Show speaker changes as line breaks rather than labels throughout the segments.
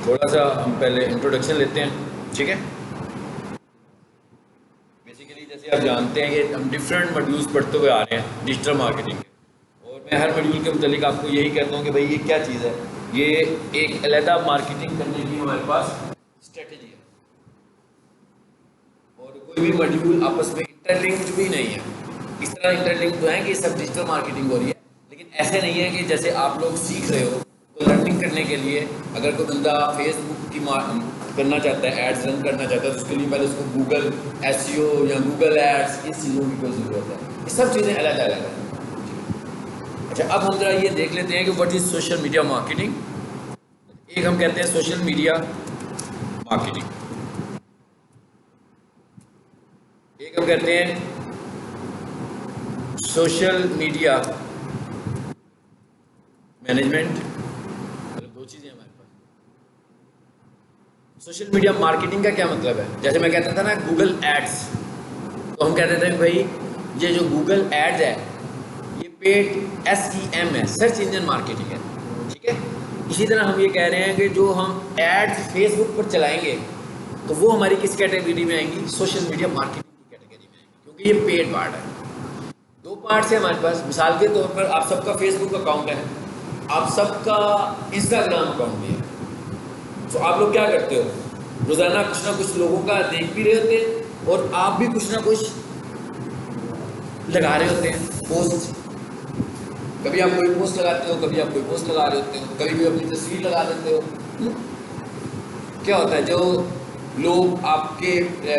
थोड़ा सा हम पहले इंट्रोडक्शन लेते हैं, ठीक है। बेसिकली जैसे आप जानते हैं कि हम डिफरेंट मॉड्यूल्स पढ़ते हुए आ रहे हैं डिजिटल मार्केटिंग के, और मैं हर मॉड्यूल के मुतालिक आपको यही कहता हूँ कि भाई ये क्या चीज़ है। ये एक अलहदा मार्केटिंग करने की हमारे पास स्ट्रेटजी है, और कोई भी मॉड्यूल आपस में इंटरलिंक्ड भी नहीं है। इस तरह इंटरलिंक्ड तो है कि सब डिजिटल मार्केटिंग हो रही है, लेकिन ऐसे नहीं है कि जैसे आप लोग सीख रहे हो तो लर्निंग करने के लिए अगर कोई बंदा फेसबुक की करना चाहता है, एड्स रन करना चाहता है, तो उसके लिए पहले उसको गूगल एसईओ या गूगल एड्स इस चीज़ों की कोई ज़रूरत है। ये सब चीज़ें अलग अलग हैं। अच्छा, अब हम जरा ये देख लेते हैं कि what is social media marketing. एक हम कहते हैं सोशल मीडिया मार्केटिंग, एक हम कहते हैं सोशल मीडिया मैनेजमेंट। मतलब दो चीज़ें हमारे पास। सोशल मीडिया मार्केटिंग का क्या मतलब है? जैसे मैं कहता था ना गूगल एड्स, तो हम कहते थे भाई ये जो गूगल एड्स है ये पेड SEM है, सर्च इंजन मार्केटिंग है, ठीक है। इसी तरह हम ये कह रहे हैं कि जो हम एड्स फेसबुक पर चलाएंगे तो वो हमारी किस कैटेगरी में आएंगी? सोशल मीडिया मार्केटिंग की कैटेगरी में आएंगी, क्योंकि ये पेड पार्ट है। दो पार्ट्स है हमारे पास। मिसाल के तौर पर आप सबका फेसबुक अकाउंट है, आप सबका इंस्टाग्राम अकाउंट भी है। तो आप लोग क्या करते हो? रोज़ाना कुछ ना कुछ लोगों का देख भी रहे होते हैं और आप भी कुछ ना कुछ लगा रहे होते हैं पोस्ट। कभी आप कोई पोस्ट लगाते हो, कभी आप कोई पोस्ट लगा रहे होते हो, कभी भी अपनी तस्वीर लगा देते हो। क्या होता है, जो लोग आपके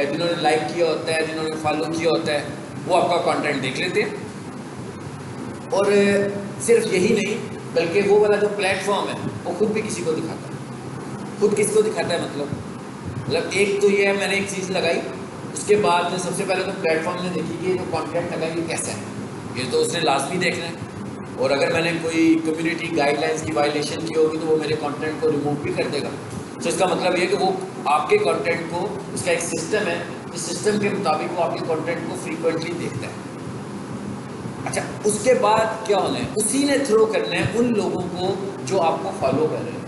जिन्होंने लाइक किया होता है, जिन्होंने फॉलो किया होता है, वो आपका कंटेंट देख लेते हैं। और सिर्फ यही नहीं, बल्कि वो वाला जो प्लेटफॉर्म है वो खुद भी किसी को दिखाता है। खुद किसको दिखाता है मतलब एक तो ये है, मैंने एक चीज़ लगाई, उसके बाद सबसे पहले तो प्लेटफॉर्म ने देखी कि ये जो कंटेंट लगा ये कैसा है, ये तो उसने लाजमी देखना है। और अगर मैंने कोई कम्युनिटी गाइडलाइंस की वायलेशन की होगी तो वो मेरे कंटेंट को रिमूव भी कर देगा। तो इसका मतलब ये कि वो आपके कंटेंट को, उसका एक सिस्टम है, इस सिस्टम के मुताबिक वो आपके कंटेंट को फ्रीक्वेंटली देखता है। अच्छा, उसके बाद क्या होना है? उसी ने थ्रो करना है उन लोगों को जो आपको फॉलो कर रहे हैं,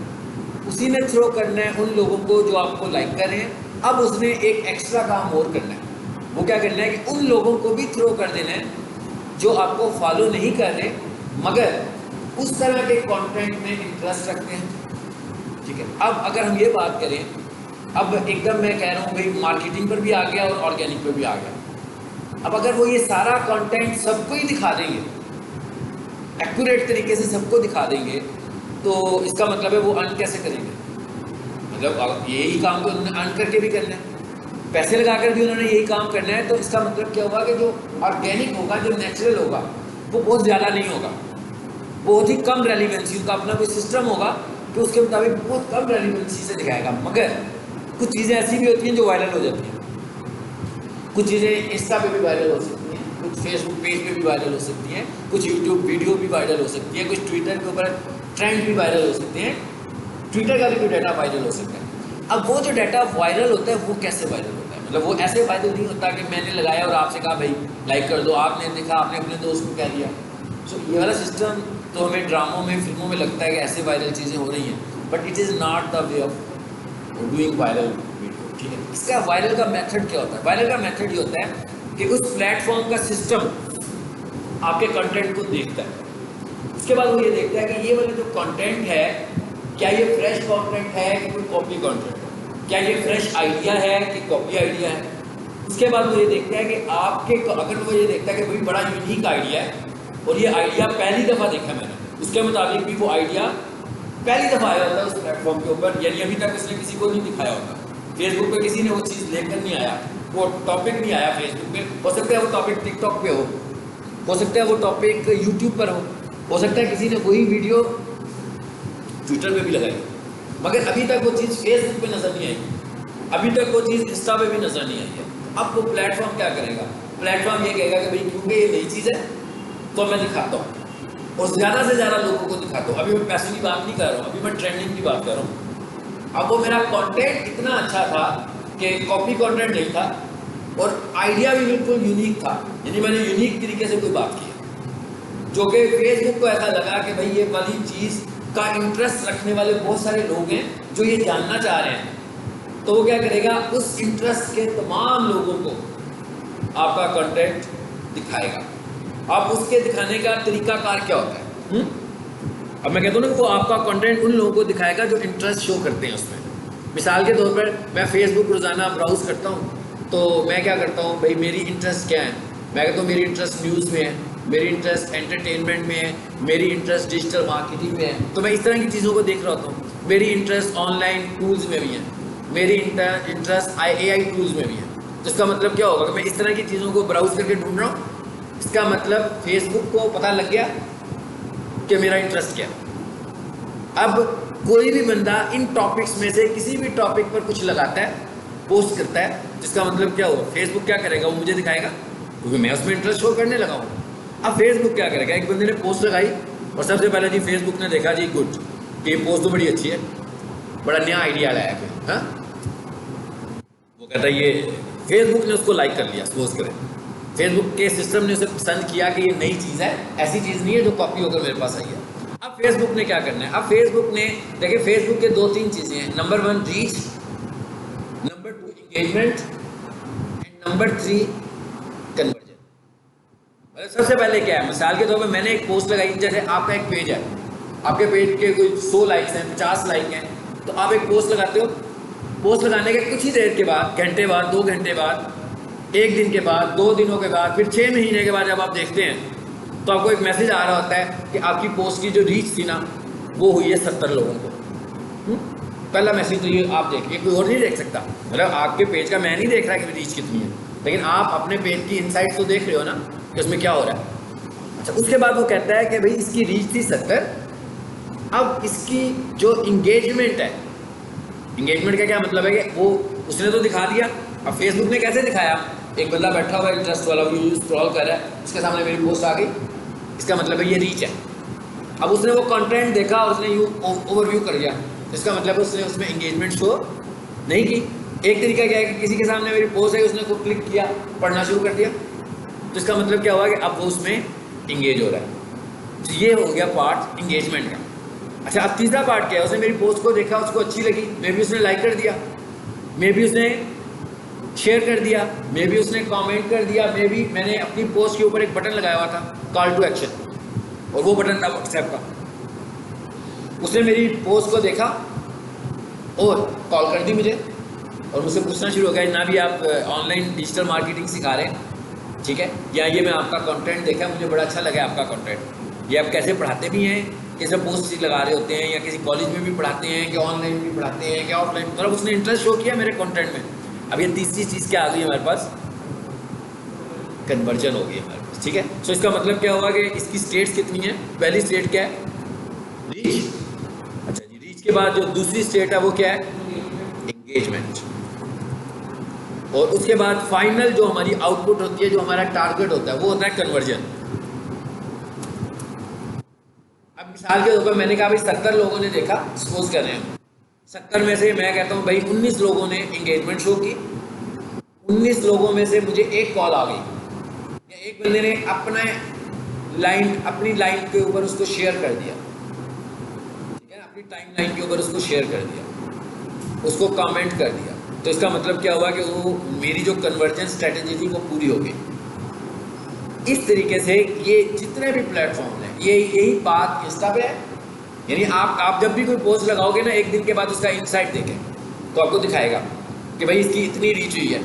उसी ने थ्रो करना है उन लोगों को जो आपको लाइक कर रहे हैं। अब उसने एक एक्स्ट्रा काम और करना है। वो क्या करना है कि उन लोगों को भी थ्रो कर देना है जो आपको फॉलो नहीं कर रहे मगर उस तरह के कंटेंट में इंटरेस्ट रखते हैं, ठीक है। अब अगर हम ये बात करें, अब एकदम मैं कह रहा हूँ भाई मार्केटिंग पर भी आ गया और ऑर्गेनिक पर भी आ गया। अब अगर वो ये सारा कंटेंट सबको ही दिखा देंगे, एक्यूरेट तरीके से सबको दिखा देंगे, तो इसका मतलब है वो अर्न कैसे करेंगे? मतलब यही काम तो उन्होंने अर्न करके भी करना है, पैसे लगाकर भी उन्होंने यही काम करना है। तो इसका मतलब क्या होगा कि जो ऑर्गेनिक होगा, जो नेचुरल होगा, वो बहुत ज़्यादा नहीं होगा, बहुत ही कम रेलिवेंसी। उनका अपना कोई सिस्टम होगा कि उसके मुताबिक बहुत कम रेलिवेंसी से दिखाएगा। मगर कुछ चीज़ें ऐसी भी होती हैं जो वायरल हो जाती हैं। कुछ चीज़ें इंस्टा पे भी वायरल हो सकती हैं, कुछ फेसबुक पेज पे भी वायरल हो सकती हैं, कुछ यूट्यूब वीडियो भी वायरल हो सकती है, कुछ ट्विटर के ऊपर ट्रेंड भी वायरल हो सकते हैं, ट्विटर का भी कोई डाटा वायरल हो सकता है। अब वो जो डाटा वायरल होता है वो कैसे वायरल होता है? मतलब वो ऐसे वायरल नहीं होता कि मैंने लगाया और आपसे कहा भाई लाइक कर दो, आपने देखा, आपने अपने दोस्त को कह दिया। सो ये वाला सिस्टम तो हमें ड्रामों में, फिल्मों में लगता है कि ऐसे वायरल चीज़ें हो रही हैं, but it is not the way of doing viral video, ठीक है। इसका वायरल का मेथड क्या होता है? वायरल का मेथड ये होता है कि उस प्लेटफॉर्म का सिस्टम आपके कंटेंट को देखता है। उसके बाद वो ये देखता है कि ये वाला जो कंटेंट है, क्या ये फ्रेश कंटेंट है कि कोई कॉपी कंटेंट है, क्या ये फ्रेश आइडिया है कि कॉपी आइडिया है। उसके बाद वो ये देखता है कि आपके, अगर वो ये देखता है कि भाई बड़ा यूनिक आइडिया है और ये आइडिया पहली दफ़ा देखा मैंने, उसके मुताबिक भी वो आइडिया पहली दफ़ा आया होता है उस प्लेटफॉर्म के ऊपर, यानी अभी तक उसने किसी को नहीं दिखाया होता। फेसबुक पे किसी ने वो चीज़ लेकर नहीं आया, वो टॉपिक नहीं आया फेसबुक पे। हो सकता है वो टॉपिक टिकटॉक पे हो सकता है वो टॉपिक यूट्यूब पर हो सकता है किसी ने वही वीडियो ट्विटर पे भी लगाई, मगर अभी तक वो चीज़ फेसबुक पे नज़र नहीं आई, अभी तक वो चीज़ इंस्टा पे भी नज़र नहीं आई है। अब वो प्लेटफॉर्म क्या करेगा? प्लेटफॉर्म ये कहेगा कि भाई क्योंकि ये नई चीज़ है तो मैं दिखाता हूँ और ज़्यादा से ज़्यादा लोगों को दिखाता हूँ। अभी मैं पैसे की बात नहीं कर रहा हूँ, अभी मैं ट्रेंडिंग की बात कर रहा हूँ। अब वो मेरा कंटेंट इतना अच्छा था कि कॉपी कंटेंट नहीं था और आइडिया भी बिल्कुल यूनिक था, यानी मैंने यूनिक तरीके से कोई बात की जो कि फेसबुक को ऐसा लगा कि भाई ये वाली चीज़ का इंटरेस्ट रखने वाले बहुत सारे लोग हैं जो ये जानना चाह रहे हैं, तो वो क्या करेगा, उस इंटरेस्ट के तमाम लोगों को आपका कंटेंट दिखाएगा। अब उसके दिखाने का तरीकाकार क्या होता है? अब मैं कहता हूँ ना, वो आपका कंटेंट उन लोगों को दिखाएगा जो इंटरेस्ट शो करते हैं उसमें। मिसाल के तौर पर मैं फेसबुक रोज़ाना ब्राउज करता हूँ, तो मैं क्या करता हूँ भाई, मेरी इंटरेस्ट क्या है? मैं कहता हूँ मेरी इंटरेस्ट न्यूज़ में है, मेरी इंटरेस्ट एंटरटेनमेंट में है, मेरी इंटरेस्ट डिजिटल मार्केटिंग में है, तो मैं इस तरह की चीज़ों को देख रहा होता हूँ। मेरी इंटरेस्ट ऑनलाइन टूल्स में भी है, मेरी इंटरेस्ट AI टूल्स में भी है। तो इसका मतलब क्या होगा कि मैं इस तरह की चीज़ों को ब्राउज करके ढूंढ रहा हूँ। इसका मतलब फेसबुक को पता लग गया कि मेरा इंटरेस्ट क्या है। अब कोई भी बंदा इन टॉपिक्स में से किसी भी टॉपिक पर कुछ लगाता है, पोस्ट करता है, जिसका मतलब क्या होगा, फेसबुक क्या करेगा, वो मुझे दिखाएगा क्योंकि मैं उसमें इंटरेस्ट शो करने लगा हूँ। अब फेसबुक क्या करेगा, एक बंदे ने पोस्ट लगाई और सबसे पहले जी फेसबुक ने देखा जी गुड, कि ये पोस्ट तो बड़ी अच्छी है, बड़ा नया आइडिया लाया है, हाँ, वो कहता है ये, फेसबुक ने उसको लाइक कर लिया। सपोज करें फेसबुक के सिस्टम ने उसे पसंद किया कि ये नई चीज़ है, ऐसी चीज़ नहीं है जो कॉपी होकर मेरे पास आई है। अब फेसबुक ने क्या करना है, अब फेसबुक ने देखिए, फेसबुक के 2-3 चीज़ें हैं, number 1 reach, number 2 engagement and number 3 conversion. मतलब सबसे पहले क्या है, मिसाल के तौर पर मैंने एक पोस्ट लगाई, जैसे आपका एक पेज है, आपके पेज के कोई 100 लाइक्स हैं, 50 लाइक हैं, तो आप एक पोस्ट लगाते हो। पोस्ट लगाने के कुछ ही देर के बाद, घंटे बाद, 2 घंटे बाद, 1 दिन के बाद, 2 दिनों के बाद, फिर 6 महीने के बाद जब आप देखते हैं तो आपको एक मैसेज आ रहा होता है कि आपकी पोस्ट की जो रीच थी ना, वो हुई है 70 लोगों को। पहला मैसेज तो ये आप देखिए, कोई और नहीं देख सकता। मतलब आपके पेज का मैं नहीं देख रहा कि रीच कितनी है, लेकिन आप अपने पेज की इनसाइट्स तो देख रहे हो ना कि उसमें क्या हो रहा है। अच्छा, उसके बाद वो कहता है कि भाई इसकी रीच थी 70, अब इसकी जो इंगेजमेंट है, इंगेजमेंट का क्या मतलब है कि वो उसने तो दिखा दिया। अब फेसबुक ने कैसे दिखाया, एक बंदा बैठा हुआ इंटरेस्ट वाला व्यू स्क्रॉल कर रहा है, उसके सामने मेरी पोस्ट आ गई, इसका मतलब है ये रीच है। अब उसने वो कंटेंट देखा और उसने यूँ ओवरव्यू कर दिया, इसका मतलब उसने उसमें इंगेजमेंट शो नहीं की। एक तरीका क्या है कि किसी के सामने मेरी पोस्ट है, उसने को क्लिक किया, पढ़ना शुरू कर दिया, तो इसका मतलब क्या हुआ कि अब वो उसमें इंगेज हो रहा है। तो ये हो गया पार्ट इंगेजमेंट का। अच्छा, अब तीसरा पार्ट क्या है, उसने मेरी पोस्ट को देखा, उसको अच्छी लगी, मे बी उसने लाइक कर दिया, मे बी उसने शेयर कर दिया, मे बी उसने कमेंट कर दिया, मे बी मैंने अपनी पोस्ट के ऊपर एक बटन लगाया हुआ था, कॉल टू एक्शन, और वो बटन था व्हाट्सएप का। उसने मेरी पोस्ट को देखा और कॉल कर दी मुझे, और मुझसे पूछना शुरू हो गया, ना भी आप ऑनलाइन डिजिटल मार्केटिंग सिखा रहे हैं, ठीक है, या ये मैं आपका कंटेंट देखा, मुझे बड़ा अच्छा लगा आपका कंटेंट, ये आप कैसे पढ़ाते भी हैं, कैसे पोस्ट लगा रहे होते हैं, या किसी कॉलेज में भी पढ़ाते हैं, कि ऑनलाइन भी पढ़ाते हैं, क्या ऑफलाइन, मतलब उसने इंटरेस्ट शो किया मेरे कंटेंट में। अब ये तीसरी चीज़ क्या आ गई हमारे पास, कन्वर्जन हो गई हमारे पास, ठीक है। सो इसका मतलब क्या हुआ कि इसकी स्टेट्स कितनी है, पहली स्टेट क्या है, रीच। अच्छा जी, रीच के बाद जो दूसरी स्टेट है वो क्या है, एंगेजमेंट, और उसके बाद फाइनल जो हमारी आउटपुट होती है, जो हमारा टारगेट होता है, वो होता है कन्वर्जन। अब मिसाल के तौर पर मैंने कहा भाई 70 लोगों ने देखा, सपोज कर रहे हैं 70 में से मैं कहता हूँ भाई 19 लोगों ने एंगेजमेंट शो की, 19 लोगों में से मुझे एक कॉल आ गई, या एक बंदे ने अपनी लाइन के ऊपर उसको शेयर कर दिया, ठीक है, अपनी टाइम लाइन के ऊपर उसको शेयर कर दिया, उसको कमेंट कर दिया, तो इसका मतलब क्या हुआ कि वो मेरी जो कन्वर्जन स्ट्रेटेजी थी वो पूरी हो गई। इस तरीके से ये जितने भी प्लेटफॉर्म हैं, ये यही बात इंस्टा पे है। यानी आप जब भी कोई पोस्ट लगाओगे ना, एक दिन के बाद उसका इनसाइट देखें तो आपको दिखाएगा कि भाई इसकी इतनी रीच हुई है,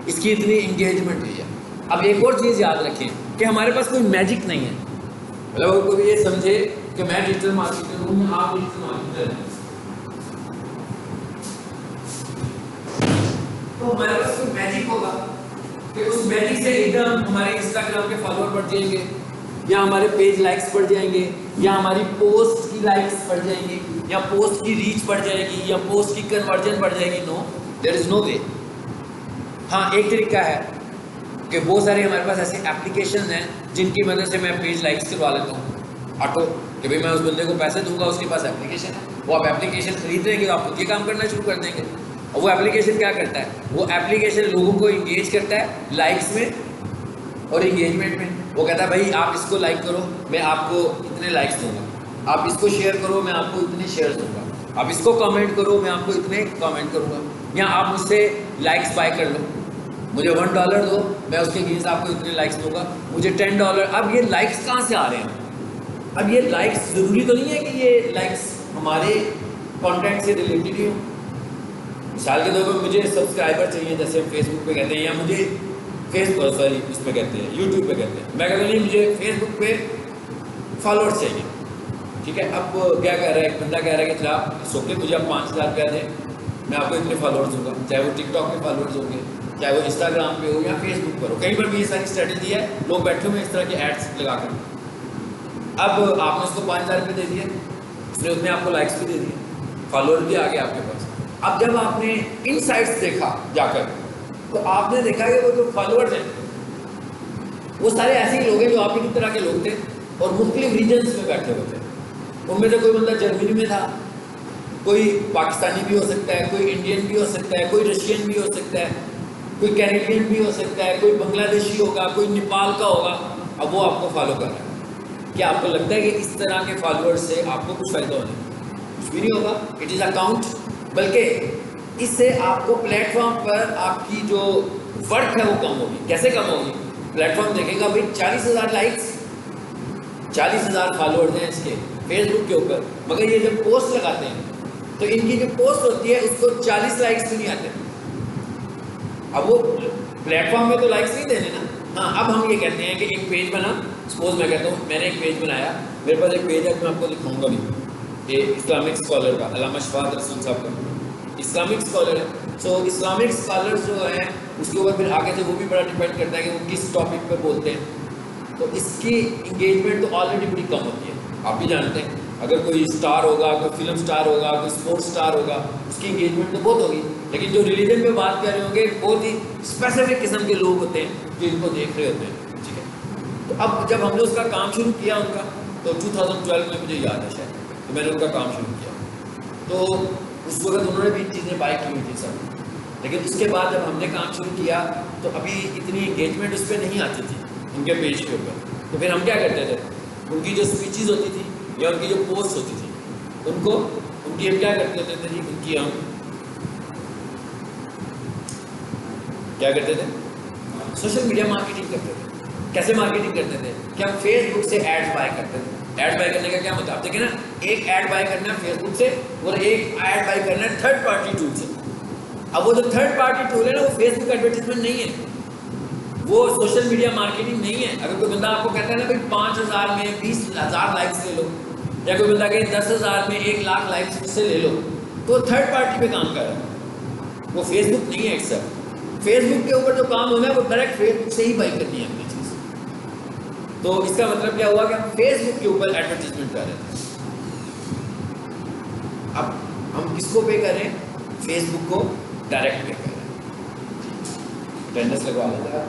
इसकी इतनी इंगेजमेंट हुई है। अब एक और चीज़ याद रखें कि हमारे पास कोई मैजिक नहीं है, मतलब कोई ये समझे कि मैं डिजिटल मार्केटर हूँ, आप डिजिटल मार्केटर हैं, तो हमारे पास कोई मैजिक होगा कि उस मैजिक से एकदम हमारे इंस्टाग्राम के फॉलोअर बढ़ जाएंगे, या हमारे पेज लाइक्स बढ़ जाएंगे, या हमारी पोस्ट की लाइक्स बढ़ जाएंगी, या पोस्ट की रीच बढ़ जाएगी, या पोस्ट की कन्वर्जन बढ़ जाएगी। नो, देयर इज नो वे। हाँ, एक तरीका है कि बहुत सारे हमारे पास ऐसे एप्लीकेशन हैं जिनकी मदद से मैं पेज लाइक्स करवा लेता हूँ ऑटो, कि भाई मैं उस बंदे को पैसे दूंगा, उसके पास एप्लीकेशन है, वो आप एप्लीकेशन खरीद लेंगे तो आप खुद ये काम करना शुरू कर देंगे। और वो एप्लीकेशन क्या करता है, वो एप्लीकेशन लोगों को इंगेज करता है लाइक्स में और इंगेजमेंट में। वो कहता है भाई आप इसको लाइक करो, मैं आपको इतने लाइक्स दूंगा। आप इसको शेयर करो, मैं आपको इतने शेयर दूंगा, आप इसको कमेंट करो, मैं आपको इतने कमेंट करूंगा, या आप मुझसे लाइक्स बाय कर लो, मुझे $1 दो, मैं उसके अगेंस्ट आपको इतने लाइक्स दूंगा, मुझे $10। अब ये लाइक्स कहाँ से आ रहे हैं? अब ये लाइक्स ज़रूरी तो नहीं है कि ये लाइक्स हमारे कंटेंट से रिलेटेड ही हो। मिसाल के तौर पर मुझे सब्सक्राइबर चाहिए, जैसे हम फेसबुक पे कहते हैं, या मुझे फेसबुक सॉरी इस पे कहते हैं, यूट्यूब पे कहते हैं, मैं कहता नहीं मुझे फेसबुक पे फॉलोअर्स चाहिए, ठीक है। अब क्या कह रहा है, एक बंदा कह रहा है कि खिलाफ सोके मुझे आप $5000 दें, मैं आपको इतने फॉलोअर्स दूंगा, चाहे वो टिकटॉक पे फॉलोअर्स होंगे, चाहे वो इंस्टाग्राम पे हो या फेसबुक पर हो, कहीं पर भी ये सारी स्ट्रेटेजी है, लोग बैठे हुए इस तरह के एड्स लगा कर। अब आपने उसको $5000 दे दिए, उसने उसमें आपको लाइक्स भी दे दिए, फॉलोअर भी आ गए आपके पास। अब जब आपने इनसाइट्स देखा जाकर, तो आपने देखा कि वो जो फॉलोअर्स हैं वो सारे ऐसे ही लोग हैं जो आपकी तरह के लोग थे और मुख्तलिफ रीजन्स में बैठे हुए थे। उनमें से कोई बंदा जर्मनी में था, कोई पाकिस्तानी भी हो सकता है, कोई इंडियन भी हो सकता है, कोई रशियन भी हो सकता है, कोई कैनेडियन भी हो सकता है, कोई बांग्लादेशी होगा, कोई नेपाल का होगा। अब वो आपको फॉलो कर रहा है। क्या आपको लगता है कि इस तरह के फॉलोअर्स से आपको कुछ फ़ायदा होने? कुछ भी नहीं होगा। इट इज़ अकाउंट, बल्कि इससे आपको प्लेटफॉर्म पर आपकी जो वर्थ है वो कम होगी। कैसे कम होगी? प्लेटफॉर्म देखेगा भाई 40,000 लाइक्स, 40,000 फॉलोअर्स हैं इसके फेसबुक के ऊपर, मगर ये जब पोस्ट लगाते हैं तो इनकी जो पोस्ट होती है उसको 40 लाइक्स भी नहीं आते। अब वो प्लेटफॉर्म में तो लाइक्स नहीं देने ना। हाँ, अब हम ये कहते हैं कि एक पेज बना, सपोज मैं कहता हूँ मैंने एक पेज बनाया, मेरे पास एक पेज है, मैं आपको दिखाऊंगा भी, ये इस्लामिक स्कॉलर का, अल्लामा शफाअत रसूल साहब का इस्लामिक स्कॉलर है। सो इस्लामिक स्कॉलर्स जो हैं उसके ऊपर फिर आगे से वो भी बड़ा डिपेंड करता है कि वो किस टॉपिक पर बोलते हैं। तो इसकी इंगेजमेंट तो ऑलरेडी बड़ी कम होती है, आप भी जानते हैं। अगर कोई स्टार होगा, कोई फिल्म स्टार होगा, कोई स्पोर्ट्स स्टार होगा, उसकी इंगेजमेंट तो बहुत होगी। लेकिन जो रिलीजन पे बात कर रहे होंगे, बहुत ही स्पेसिफिक किस्म के लोग होते हैं जो इनको देख रहे होते हैं, ठीक है। तो अब जब हमने उसका काम शुरू किया उनका, तो 2012 में मुझे याद है शायद, तो मैंने उनका काम शुरू किया। तो उस वक्त उन्होंने भी चीज़ें बाय की हुई थी सब, लेकिन उसके बाद जब हमने काम शुरू किया तो अभी इतनी इंगेजमेंट उस पर नहीं आती थी उनके पेज के ऊपर। तो फिर हम क्या करते थे, उनकी जो स्पीचेस होती थी या उनकी जो पोस्ट होती थी, उनकी हम क्या करते थे जी, उनकी हम क्या करते थे, सोशल मीडिया मार्केटिंग करते थे। कैसे मार्केटिंग करते थे कि हम फेसबुक से एड्स बाय करते थे। ऐड बाय करने का क्या मतलब, आप देखिए ना, एक ऐड बाय करना है फेसबुक से और एक ऐड बाय करना है थर्ड पार्टी टूल से। अब वो जो थर्ड पार्टी टूल है ना, वो फेसबुक एडवर्टीजमेंट नहीं है, वो सोशल मीडिया मार्केटिंग नहीं है। अगर कोई बंदा आपको कहता है ना भाई 5,000 में 20,000 लाइक्स ले लो, या कोई बंदा कहे 10,000 में 1,00,000 लाइक्स उससे ले लो, तो थर्ड पार्टी पे काम कर रहा है, वो फेसबुक नहीं है। सर फेसबुक के ऊपर जो काम होना है वो डायरेक्ट फेसबुक से ही बाई करनी है अपनी चीज़। तो इसका मतलब क्या हुआ कि हम फेसबुक के ऊपर एडवर्टीजमेंट कर रहे थे। अब हम किसको पे कर रहे हैं? फेसबुक को डायरेक्ट पे कर रहे हैं। अटेंडेंस लगवा लेता है।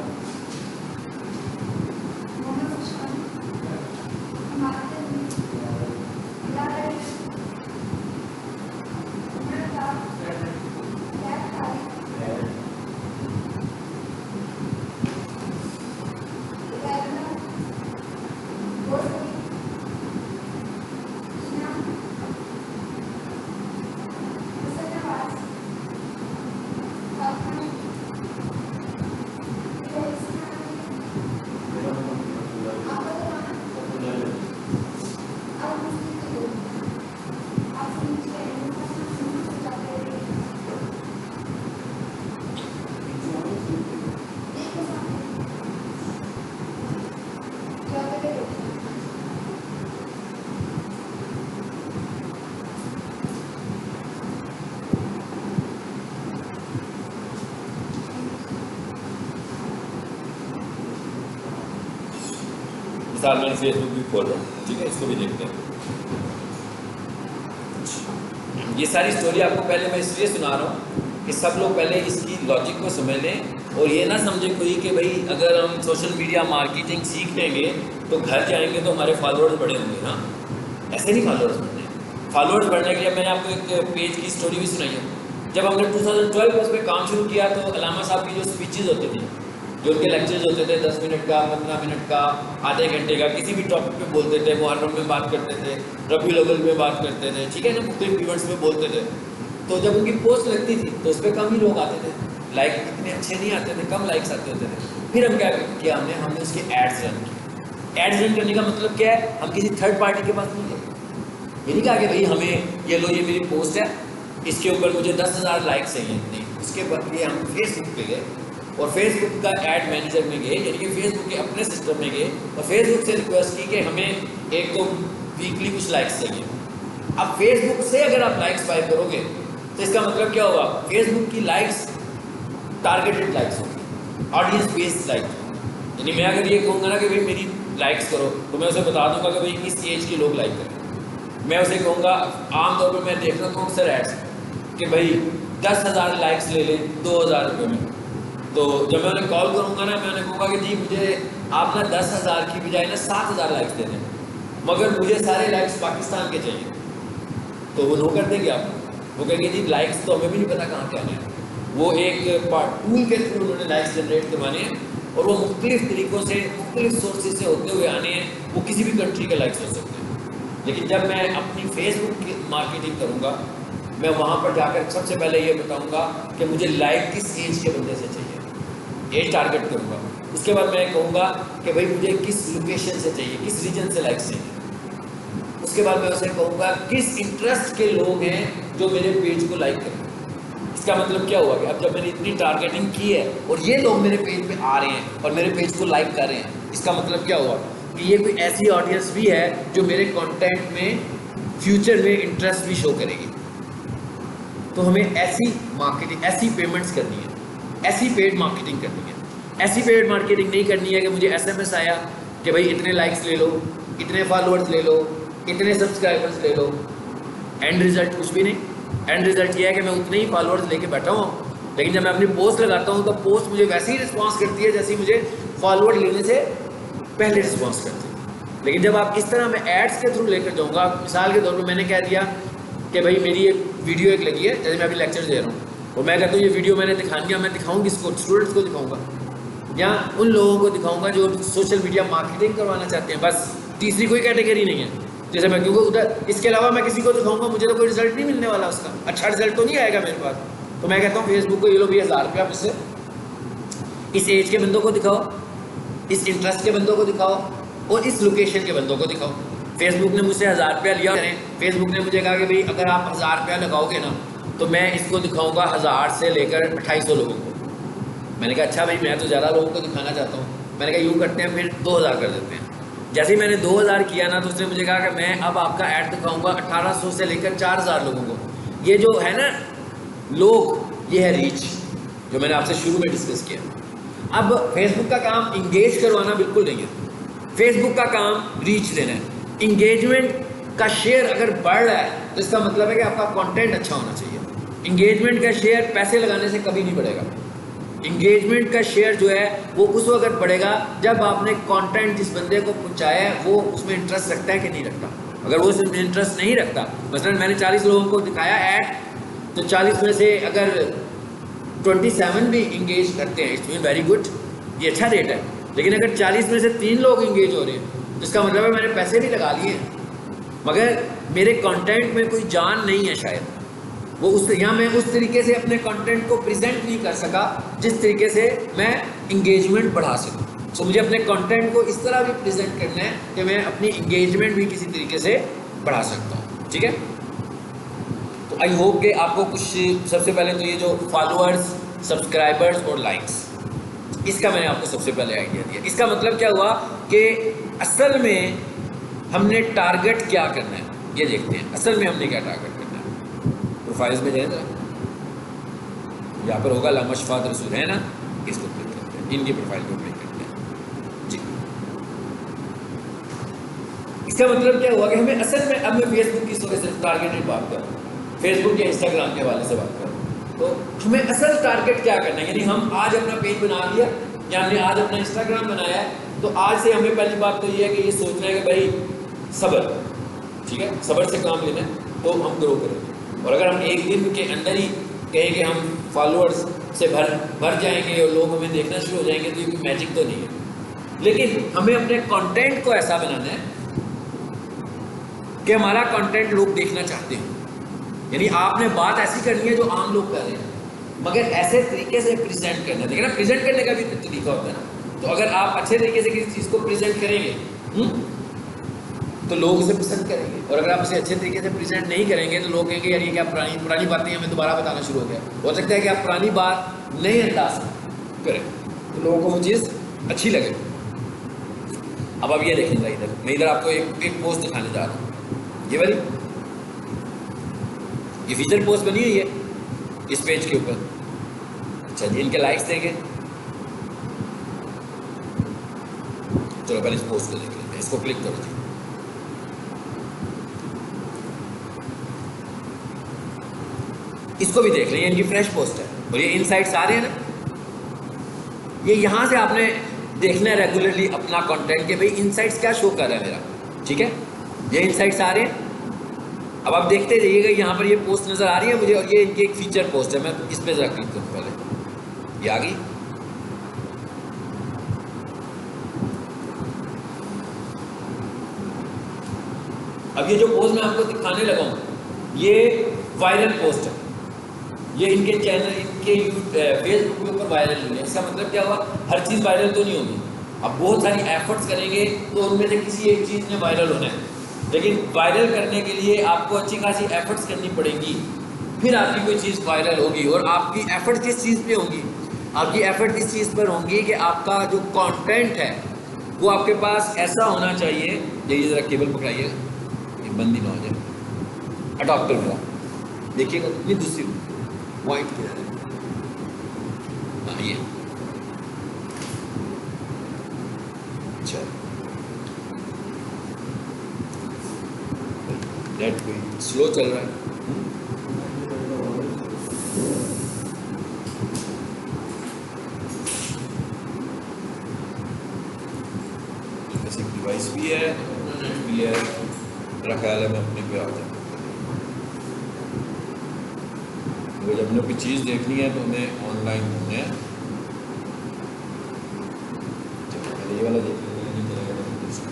साल मैंने फेसबुक भी खोल रहा हूँ, ठीक है, इसको भी देखते हैं। ये सारी स्टोरी आपको पहले मैं इसलिए सुना रहा हूँ कि सब लोग पहले इसकी लॉजिक को समझ लें और ये ना समझे कोई कि भाई अगर हम सोशल मीडिया मार्केटिंग सीख लेंगे तो घर जाएंगे तो हमारे फॉलोअर्स बढ़े होंगे ना। ऐसे नहीं फॉलोअर्स बढ़ने। फॉलोअर्स बढ़ने के लिए मैंने आपको एक पेज की स्टोरी भी सुनाई है। जब हमने 2012 में उस पर काम शुरू किया तो अल्लामा साहब की जो स्पीचेज़ होती थी जो उनके लेक्चर्स होते थे 10 मिनट का, 15 मिनट का, आधे घंटे का, किसी भी टॉपिक पे बोलते थे, मुहर्रम में बात करते थे, रबीउल अव्वल में बात करते थे, ठीक है ना, मुख्तलिफ इवेंट्स में बोलते थे। तो जब उनकी पोस्ट लगती थी तो उस पर कम ही लोग आते थे, लाइक इतने अच्छे नहीं आते थे, कम लाइक्स आते होते थे। फिर हम क्या किया, हमने उसके एड्स रन किए। एड्स रन करने का मतलब क्या है, हम किसी थर्ड पार्टी के पास नहीं गए। ये नहीं कहा कि भाई हमें ये लो, ये मेरी पोस्ट है, इसके ऊपर मुझे 10,000 लाइक्स चाहिए, नहीं। उसके बदले हम फेसबुक पे गए और फेसबुक का एड मैनेजर में गए, यानी कि फेसबुक के अपने सिस्टम में गए और फेसबुक से रिक्वेस्ट की कि हमें एक तो वीकली कुछ लाइक्स चाहिए। अब फेसबुक से अगर आप लाइक्स बाय करोगे तो इसका मतलब क्या होगा, फेसबुक की लाइक्स टारगेटेड लाइक्स होगी, ऑडियंस बेस्ड लाइक्स। यानी मैं अगर ये कहूँगा ना कि भाई मेरी लाइक्स करो, तो मैं उसे बता दूंगा कि भाई किस एज के लोग लाइक करें। मैं उसे कहूँगा, आमतौर पर मैं देख रहा हूँ अक्सर एड्स कि भाई 10,000 लाइक्स ले लें 2,000 रुपये में। तो जब मैं उन्हें कॉल करूँगा ना, मैं उन्हें कहूँगा कि जी मुझे आप ना 10,000 की बजाय ना 7,000 लाइक्स दे दें, मगर मुझे सारे लाइक्स पाकिस्तान के चाहिए। तो वो नो कर देंगे आप, वो कहेंगे जी लाइक्स तो हमें भी नहीं पता कहाँ के आने हैं। वो एक टूल के थ्रू उन्होंने लाइक्स जनरेट करवाने हैं और वो मुख्तलिफ तरीक़ों से, मुख्तलिफ सोर्सेज से होते हुए आने हैं। वो किसी भी कंट्री के लाइक्स हो सकते हैं। लेकिन जब मैं अपनी फेसबुक की मार्केटिंग करूँगा, मैं वहाँ पर जाकर सबसे पहले ये बताऊँगा कि मुझे लाइक किस एज के बंदे से चाहिए, एज टारगेट करूँगा। उसके बाद मैं कहूँगा कि भाई मुझे किस लोकेशन से चाहिए, किस रीजन से लाइक्स चाहिए। उसके बाद मैं उसे कहूँगा किस इंटरेस्ट के लोग हैं जो मेरे पेज को लाइक करें। इसका मतलब क्या हुआ कि अब जब मैंने इतनी टारगेटिंग की है और ये लोग मेरे पेज पे आ रहे हैं और मेरे पेज को लाइक कर रहे हैं, इसका मतलब क्या हुआ कि ये कोई ऐसी ऑडियंस भी है जो मेरे कंटेंट में फ्यूचर में इंटरेस्ट भी शो करेगी। तो हमें ऐसी मार्केटिंग, ऐसी पेमेंट्स करनी है, ऐसी पेड मार्केटिंग करनी है। ऐसी पेड मार्केटिंग नहीं करनी है कि मुझे SMS आया कि भाई इतने लाइक्स ले लो, इतने फॉलोअर्स ले लो, इतने सब्सक्राइबर्स ले लो, एंड रिजल्ट कुछ भी नहीं। एंड रिजल्ट ये है कि मैं उतने ही फॉलोअर्स लेके बैठा हूँ, लेकिन जब मैं अपनी पोस्ट लगाता हूँ तो पोस्ट मुझे वैसे ही रिस्पॉन्स करती है जैसे मुझे फॉलोअर लेने से पहले रिस्पॉन्स करती है। लेकिन जब आप इस तरह मैं एड्स के थ्रू लेकर जाऊँगा, मिसाल के तौर पर मैंने कह दिया कि भाई मेरी एक वीडियो एक लगी है, जैसे मैं अभी लेक्चर दे रहा हूँ, और मैं कहता हूँ ये वीडियो मैंने दिखानी है, मैं दिखाऊँगी इसको स्टूडेंट्स को दिखाऊँगा या उन लोगों को दिखाऊँगा जो सोशल मीडिया मार्केटिंग करवाना चाहते हैं। बस तीसरी कोई कैटेगरी नहीं है। जैसे मैं क्योंकि उधर इसके अलावा मैं किसी को दिखाऊंगा, मुझे तो कोई रिजल्ट नहीं मिलने वाला, उसका अच्छा रिजल्ट तो नहीं आएगा मेरे पास। तो मैं कहता हूँ फेसबुक को ये लो भी 1000 रुपया मुझसे, इस एज के बंदों को दिखाओ, इस इंटरेस्ट के बंदों को दिखाओ और इस लोकेशन के बंदों को दिखाओ। फेसबुक ने मुझसे 1000 रुपया लिया, फेसबुक ने मुझे कहा कि भाई अगर आप 1000 रुपया लगाओगे ना तो मैं इसको दिखाऊंगा 1000 से लेकर 2800 लोगों को। मैंने कहा अच्छा भाई मैं तो ज़्यादा लोगों को दिखाना चाहता हूँ। मैंने कहा यूँ करते हैं फिर 2000 कर देते हैं। जैसे ही मैंने 2000 किया ना तो उसने मुझे कहा कि मैं अब आपका ऐड दिखाऊंगा 1800 से लेकर 4000 लोगों को। ये जो है ना लोग, ये है रीच, जो मैंने आपसे शुरू में डिस्कस किया। अब फेसबुक का काम इंगेज करवाना बिल्कुल नहीं है, फेसबुक का काम रीच देना है। इंगेजमेंट का शेयर अगर बढ़ रहा है तो इसका मतलब है कि आपका कंटेंट अच्छा होना चाहिए। इंगेजमेंट का शेयर पैसे लगाने से कभी नहीं बढ़ेगा। इंगेजमेंट का शेयर जो है वो उस वक्त बढ़ेगा जब आपने कंटेंट जिस बंदे को पहुंचाया है वो उसमें इंटरेस्ट रखता है कि नहीं रखता। अगर वो उसमें इंटरेस्ट नहीं रखता, मसलन मैंने 40 लोगों को दिखाया ऐड, तो 40 में से अगर 27 भी इंगेज करते हैं, इट्स मीन वेरी गुड, ये अच्छा रेट है। लेकिन अगर 40 में से 3 लोग इंगेज हो रहे हैं तो इसका मतलब है मैंने पैसे भी लगा लिए मगर मेरे कंटेंट में कोई जान नहीं है, शायद वो उस यहाँ मैं उस तरीके से अपने कंटेंट को प्रेजेंट नहीं कर सका जिस तरीके से मैं इंगेजमेंट बढ़ा सकूँ। सो मुझे अपने कंटेंट को इस तरह भी प्रेजेंट करना है कि मैं अपनी इंगेजमेंट भी किसी तरीके से बढ़ा सकता हूँ। ठीक है, तो आई होप कि आपको कुछ, सबसे पहले तो ये जो फॉलोअर्स, सब्सक्राइबर्स और लाइक्स, इसका मैंने आपको सबसे पहले आइडिया दिया। इसका मतलब क्या हुआ कि असल में हमने टारगेट क्या करना है ये देखते हैं। असल में हमने क्या टारगेट करना है, प्रोफाइल्स में जाए जरा, यहाँ पर होगा लामशफात रसूल है ना, इसको क्लिक करते हैं, इनकी प्रोफाइल को क्लिक करते हैं जी। इसका मतलब क्या हुआ कि हमें असल में, अब मैं फेसबुक की वजह से टारगेटेड बात कर रहा हूँ, फेसबुक या इंस्टाग्राम के हवाले से बात कर रहा हूँ, तो हमें असल टारगेट क्या करना है। यानी हम आज अपना पेज बना लिया या हमने आज अपना इंस्टाग्राम बनाया है, तो आज से हमें पहली बात तो ये है कि ये सोचना है कि भाई सब्र, ठीक है, सब्र से काम लेना है तो हम ग्रो करेंगे। और अगर हम एक दिन के अंदर ही कहें कि हम फॉलोअर्स से भर जाएंगे और लोग हमें देखना शुरू हो जाएंगे, तो ये कोई मैजिक तो नहीं है। लेकिन हमें अपने कंटेंट को ऐसा बनाना है कि हमारा कंटेंट लोग देखना चाहते हैं। यानी आपने बात ऐसी करनी है जो आम लोग कर रहे हैं, मगर ऐसे तरीके से प्रेजेंट करना है। देखिए ना, प्रेजेंट करने का भी तरीका होता है ना। तो अगर आप अच्छे तरीके से किसी चीज़ को प्रेजेंट करेंगे तो लोग उसे पसंद करेंगे, और अगर आप उसे अच्छे तरीके से प्रेजेंट नहीं करेंगे तो लोग कहेंगे यार ये क्या पुरानी बातें हमें दोबारा बताना शुरू हो गया। हो सकता है कि आप पुरानी बात नए अंदाज करें तो लोगों को वो चीज़ अच्छी लगे। अब ये देखेंगे इधर, मैं इधर आपको एक पोस्ट दिखाने जा रहा हूँ। ये वाली ये फीचर पोस्ट बनी हुई है इस पेज के ऊपर। अच्छा जी, इनके लाइक्स देंगे। चलो पहले इस पोस्ट को देख लेते हैं, इसको क्लिक करो जी। इसको भी देख लें, इनकी फ्रेश पोस्ट है और ये इनसाइट्स आ रहे हैं ना। ये यहाँ से आपने देखना है रेगुलरली अपना कंटेंट के भाई इनसाइट्स क्या शो कर रहा है मेरा। ठीक है, ये इनसाइट्स आ रहे हैं। अब आप देखते जाइएगा, यहाँ पर ये पोस्ट नज़र आ रही है मुझे, और ये इनकी एक फीचर पोस्ट है। मैं इस पर जरा क्लिक करूँ पहले, ये आ गई। अब ये जो पोस्ट मैं आपको दिखाने लगा हूँ ये वायरल पोस्ट है। ये इनके चैनल, इनके फेसबुक के ऊपर वायरल हुई है। इसका मतलब क्या हुआ, हर चीज़ वायरल तो नहीं होगी। अब बहुत सारी एफर्ट्स करेंगे तो उनमें से किसी एक चीज़ ने वायरल होना है, लेकिन वायरल करने के लिए आपको अच्छी खासी एफर्ट्स करनी पड़ेंगी, फिर आपकी कोई चीज़ वायरल होगी। और आपकी एफर्ट किस चीज़ पे होंगी, आपकी एफर्ट इस चीज़ पर होंगी कि आपका जो कंटेंट है वो आपके पास ऐसा होना चाहिए। ये ज़रा केबल पकड़ाइए, ये बंद ही ना हो जाए। अडॉप्टर का देखिएगा, ये दूसरी वाइट की है। हाँ ये अच्छा नेट कोई स्लो चल रहा है। ऐसी डिवाइस भी है, नेट भी है, मेरा ख्याल है मैं अपने पे आ जाऊँ। तो जब हमें कोई चीज़ देखनी है तो हमें ऑनलाइन होना है। चलो ये वाला देख लेते हैं, नहीं चलेगा तो दूसरा।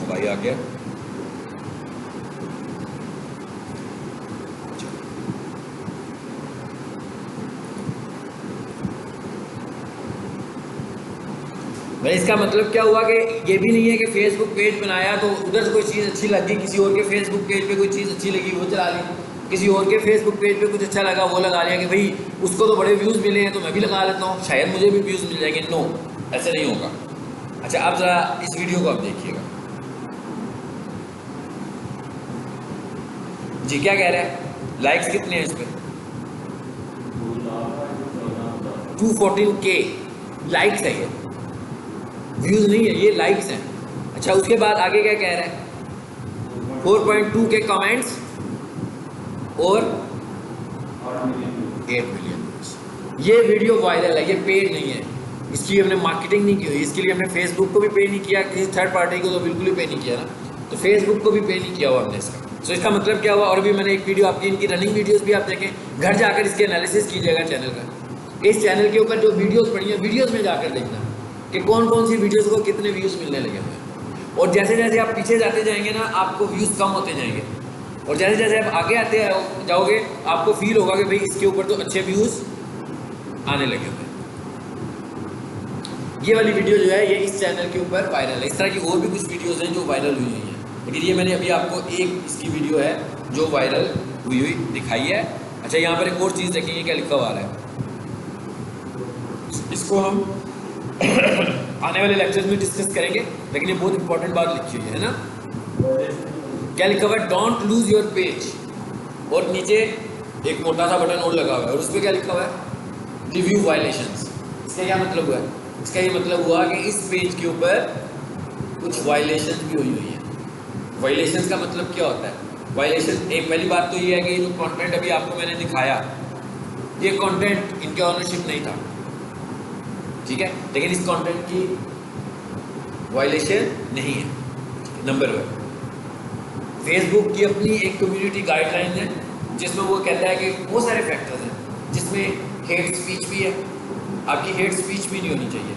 भाई आ गया। भाई इसका मतलब क्या हुआ कि ये भी नहीं है कि फेसबुक पेज बनाया तो उधर से कोई चीज़ अच्छी लगी, किसी और के फेसबुक पेज पे कोई चीज़ अच्छी लगी वो चला ली, किसी और के फेसबुक पेज पे कुछ अच्छा लगा वो लगा लिया कि भाई उसको तो बड़े व्यूज़ मिले हैं तो मैं भी लगा लेता हूँ, शायद मुझे भी व्यूज़ मिल जाएंगे। नो, ऐसे नहीं होगा। अच्छा अब ज़रा इस वीडियो को आप देखिएगा जी, क्या कह रहा है, लाइक्स कितने हैं इस पर? 214K लाइक्स है, ये व्यूज़ नहीं है, ये लाइक्स हैं। अच्छा उसके बाद आगे क्या कह रहा है, 4.2K कमेंट्स और 8 मिलियन। ये वीडियो वायरल है, ये पेड नहीं है, इसकी हमने मार्केटिंग नहीं की हुई, इसके लिए हमने फेसबुक को भी पे नहीं किया, किसी थर्ड पार्टी को तो बिल्कुल ही पे नहीं किया ना, तो फेसबुक को भी पे नहीं किया हुआ हमने इसका। तो इसका मतलब क्या हुआ, और भी मैंने एक वीडियो आपकी इनकी रनिंग वीडियोस भी आप देखें, घर जाकर इसके एनालिसिस कीजिएगा चैनल का। इस चैनल के ऊपर जो वीडियोस पड़ी हैं, वीडियोस में जाकर देखना कि कौन कौन सी वीडियोस को कितने व्यूज़ मिलने लगे हैं। और जैसे जैसे आप पीछे जाते जाएंगे ना, आपको व्यूज़ कम होते जाएंगे, और जैसे जैसे आप आगे आते जाओगे आपको फील होगा कि भाई इसके ऊपर तो अच्छे व्यूज़ आने लगे हुए। ये वाली वीडियो जो है ये इस चैनल के ऊपर वायरल है। इस तरह की और भी कुछ वीडियोस हैं जो वायरल हुई हैं, लेकिन ये मैंने अभी आपको एक इसकी वीडियो है जो वायरल हुई दिखाई है। अच्छा यहाँ पर एक और चीज़ देखेंगे क्या लिखा हुआ है, इसको हम आने वाले लेक्चर्स में डिस्कस करेंगे, लेकिन ये बहुत इंपॉर्टेंट बात लिखी हुई है ना। क्या लिखा हुआ है, डोंट लूज योर पेज, और नीचे एक मोटा सा बटन और लगा हुआ है और उस पर क्या लिखा हुआ है, रिव्यू वायलेशंस। इसका क्या मतलब हुआ है, इसका ये मतलब हुआ कि इस पेज के ऊपर कुछ वायलेशंस भी हुई है। वायलेशंस का मतलब क्या होता है, वायलेशन एक पहली बात तो ये है कि जो कंटेंट अभी आपको मैंने दिखाया ये कंटेंट इनके ऑनरशिप नहीं था, ठीक है, लेकिन इस कंटेंट की वायलेशन नहीं है, नंबर 1। फेसबुक की अपनी एक कम्युनिटी गाइडलाइन है जिसमें वो कहता है कि बहुत सारे फैक्टर्स हैं जिसमें हेट स्पीच भी है, आपकी हेट स्पीच भी नहीं होनी चाहिए,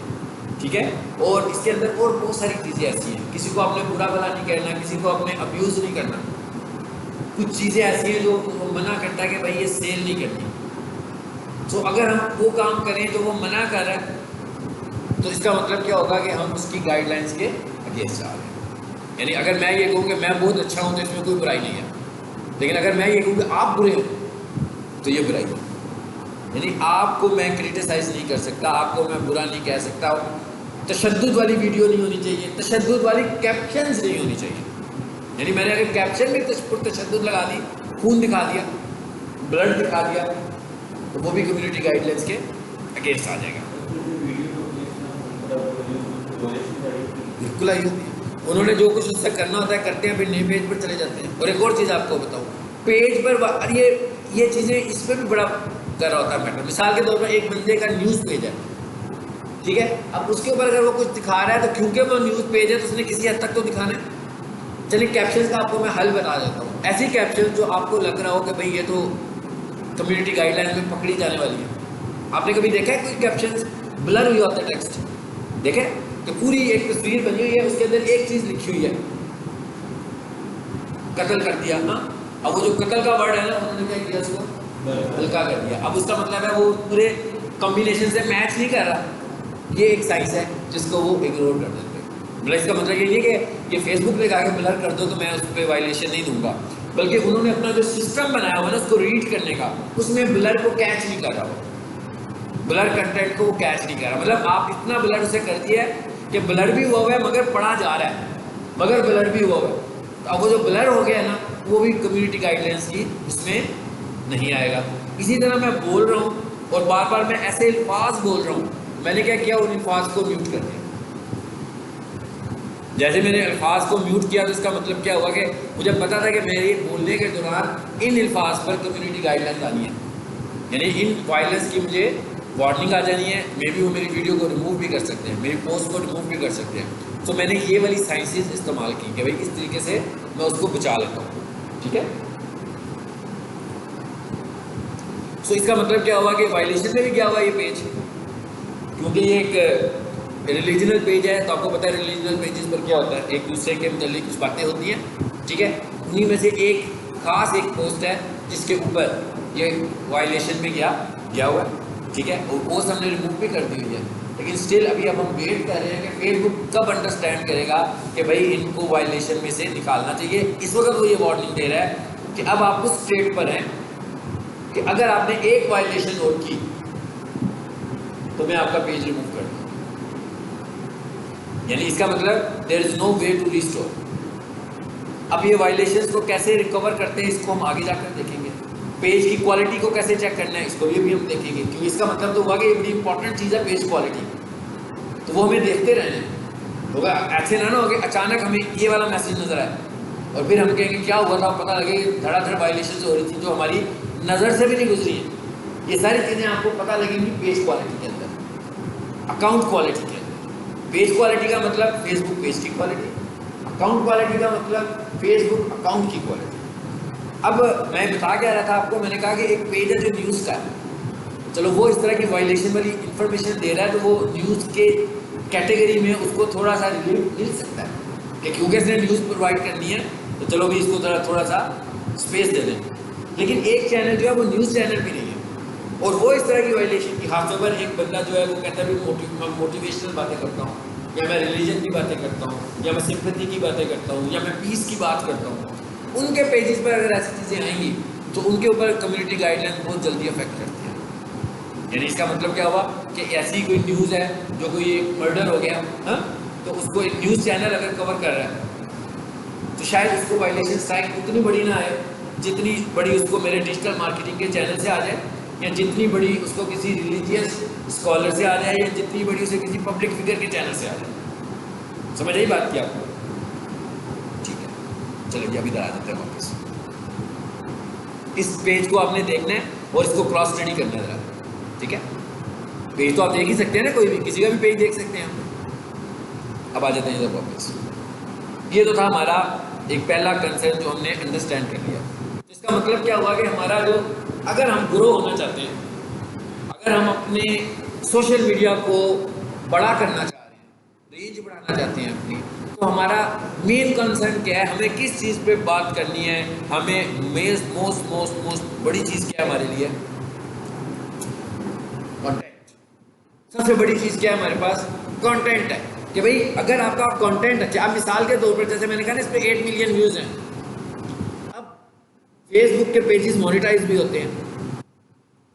ठीक है। और इसके अंदर और बहुत सारी चीज़ें ऐसी हैं, किसी को आपने बुरा भला नहीं कहना, किसी को आपने अब्यूज़ नहीं करना, कुछ चीज़ें ऐसी हैं जो वो मना करता है कि भाई ये सेल नहीं करनी। तो अगर हम वो काम करें जो वो मना कर रहा है तो इसका मतलब क्या होगा कि हम उसकी गाइडलाइंस के अगेंस्ट जा रहे हैं। यानी अगर मैं ये कहूँ कि मैं बहुत अच्छा हूँ तो इसमें कोई बुराई नहीं है, लेकिन अगर मैं ये कहूँ कि आप बुरे हो तो ये बुराई है। यानी आपको मैं क्रिटिसाइज़ नहीं कर सकता, आपको मैं बुरा नहीं कह सकता। तशद्दुद वाली वीडियो नहीं होनी चाहिए, तशद्दुद वाली कैप्शंस नहीं होनी चाहिए। यानी मैंने अगर कैप्शन में तशद्दुद लगा दी, खून दिखा दिया, ब्लड दिखा दिया, तो वो भी कम्युनिटी गाइडलाइंस के अगेंस्ट आ जाएगा। बिल्कुल आई होती है, उन्होंने जो कुछ उससे करना होता है करते हैं, फिर नए पेज पर चले जाते हैं। और एक और चीज़ आपको बताऊँ, पेज पर ये चीज़ें इस पर भी बड़ा कर रहा होता है मैटर। मिसाल के तौर पर एक बंदे का न्यूज़ पेज है, ठीक है, अब उसके ऊपर अगर वो कुछ दिखा रहा है तो क्योंकि वो न्यूज़ पेज है तो उसने किसी हद तक तो दिखाना है। चलिए कैप्शन का आपको मैं हल बता देता हूँ। ऐसी कैप्शन जो आपको लग रहा हो कि भाई ये तो कम्युनिटी गाइडलाइन में पकड़ी जाने वाली है। आपने कभी देखा है कोई कैप्शन ब्लर हुई होता है टेक्स्ट, देखे तो पूरी एक तस्वीर बनी हुई है, उसके अंदर एक चीज़ लिखी हुई है, कत्ल कर दिया। हाँ, अब वो जो कत्ल का वर्ड है ना, उन्होंने क्या किया, उसको हल्का कर दिया। अब उसका मतलब है वो पूरे कॉम्बिनेशन से मैच नहीं कर रहा। ये एक साइज है जिसको वो इग्नोर कर देते हैं। मतलब इसका मतलब ये नहीं कि ये फेसबुक ने कहा कि ब्लर कर दो तो मैं उस पर वायलेशन नहीं दूंगा, बल्कि उन्होंने अपना जो सिस्टम बनाया हुआ ना उसको रीड करने का, उसमें ब्लर को कैच नहीं कर रहा हो, ब्लर कंटेंट को वो कैच नहीं कर रहा। मतलब आप इतना ब्लर उसे कर दिया है कि ब्लर भी हुआ है मगर पढ़ा जा रहा है, मगर ब्लर भी हुआ है। तो अब वो जो ब्लर हो गया है ना, वो भी कम्युनिटी गाइडलाइंस की उसमें नहीं आएगा। इसी तरह मैं बोल रहा हूँ और बार बार मैं ऐसे अल्फाज बोल रहा हूँ, मैंने क्या किया, उन अल्फाज को म्यूट कर दिया। जैसे मैंने अल्फाज को म्यूट किया तो इसका मतलब क्या हुआ कि मुझे पता था कि मेरे बोलने के दौरान इन अल्फाज पर कम्युनिटी गाइडलाइंस आनी है, यानी इन वायलेंस की मुझे वार्निंग आ जानी है। मे बी वो मेरी वीडियो को रिमूव भी कर सकते हैं, मेरी पोस्ट को रिमूव भी कर सकते हैं। तो मैंने ये वाली साइंसेस इस्तेमाल की कि भाई इस तरीके से मैं उसको बचा लेता हूँ, ठीक है। तो इसका मतलब क्या हुआ कि वायलेशन में भी गया हुआ ये पेज, क्योंकि ये एक रिलीजनल पेज है। तो आपको पता है रिलीजनल पेजेस पर क्या होता है, एक दूसरे के मतलब कुछ बातें होती हैं, ठीक है। उन्हीं में से एक खास एक पोस्ट है जिसके ऊपर ये वायलेशन में गया हुआ है, ठीक है। और पोस्ट हमने रिमूव भी कर दी हुई है, लेकिन स्टिल अभी अब हम वेट कर रहे हैं कि फेसबुक कब अंडरस्टैंड करेगा कि भाई इनको वायलेशन में से निकालना चाहिए। इस वक्त वो ये वार्निंग दे रहा है कि अब आप उस स्टेट पर हैं कि अगर आपने एक वायलेशन नोट की तो मैं आपका पेज रिमूव कर दूँ। यानी इसका मतलब there is no way to restore. अब ये वायलेशंस को कैसे रिकवर करते हैं इसको हम आगे जाकर देखेंगे। पेज की क्वालिटी को कैसे चेक करना है इसको भी हम देखेंगे, क्योंकि इसका मतलब तो हुआ कि ये बड़ी इंपॉर्टेंट चीज़ है पेज क्वालिटी, तो वो हमें देखते रहना है। तो ऐसे ना हो कि अचानक हमें ये वाला मैसेज नजर आए और फिर हम कहेंगे क्या हुआ था, पता लगे धड़ाधड़ वायलेशन हो रही थी जो हमारी नज़र से भी नहीं गुजरी है। ये सारी चीज़ें आपको पता लगेंगी पेज क्वालिटी के अंदर, अकाउंट क्वालिटी के अंदर। पेज क्वालिटी का मतलब फेसबुक पेज की क्वालिटी, अकाउंट क्वालिटी का मतलब फेसबुक अकाउंट की क्वालिटी। अब मैं बता क्या रहा था आपको, मैंने कहा कि एक पेज है जो न्यूज़ का है, चलो वो इस तरह की वायलेशन वाली इंफॉर्मेशन दे रहा है तो वो न्यूज़ के कैटेगरी में उसको थोड़ा सा रिलीफ मिल सकता है कि क्योंकि इसने न्यूज़ प्रोवाइड करनी है तो चलो भी इसको थोड़ा सा स्पेस दे दें। लेकिन एक चैनल जो है वो न्यूज़ चैनल भी नहीं है और वो इस तरह की वायलेशन की, खासतौर पर एक बंदा जो है वो कहता है मैं मोटिवेशनल बातें करता हूँ, या मैं रिलीजन की बातें करता हूँ, या मैं सिंपैथी की बातें करता हूँ, या मैं पीस की बात करता हूँ, उनके पेजेस पर अगर ऐसी चीज़ें आएंगी तो उनके ऊपर कम्युनिटी गाइडलाइन बहुत जल्दी अफेक्ट करती है। यानी इसका मतलब क्या हुआ कि ऐसी कोई न्यूज़ है जो कोई मर्डर हो गया, हाँ, तो उसको एक न्यूज़ चैनल अगर कवर कर रहा है तो शायद उसको वायलेशन स्ट्राइक उतनी बड़ी ना आए जितनी बड़ी उसको मेरे डिजिटल मार्केटिंग के चैनल से आ जाए, या जितनी बड़ी उसको किसी रिलीजियस स्कॉलर से आ जाए, या जितनी बड़ी उसे किसी पब्लिक फिगर के चैनल से आ जाए। समझ आई बात की आपको? ठीक है, चलिए अभी इधर आ जाते हैं वापस। इस पेज को आपने देखना है और इसको क्रॉस स्टडी करना है, ठीक है। पेज तो आप देख ही सकते हैं ना, कोई भी किसी का भी पेज देख सकते हैं हम। अब आ जाते हैं इधर वापस। ये तो था हमारा एक पहला कंसर्न जो हमने अंडरस्टैंड कर लिया। तो इसका मतलब क्या हुआ कि हमारा जो, अगर हम ग्रो होना चाहते हैं, अगर हम अपने सोशल मीडिया को बड़ा करना चाह रहे हैं, रेंज बढ़ाना चाहते हैं अपनी, तो हमारा मेन कंसर्न क्या है, हमें किस चीज़ पे बात करनी है, हमें मोस्ट बड़ी चीज़ क्या है हमारे लिए, कंटेंट। सबसे बड़ी चीज़ क्या है हमारे पास, कंटेंट है। कि भाई अगर आपका कंटेंट अच्छा, आप मिसाल के तौर पर जैसे मैंने कहा ना, इस पर 8 मिलियन व्यूज़ हैं। अब फेसबुक के पेजेस मोनेटाइज भी होते हैं,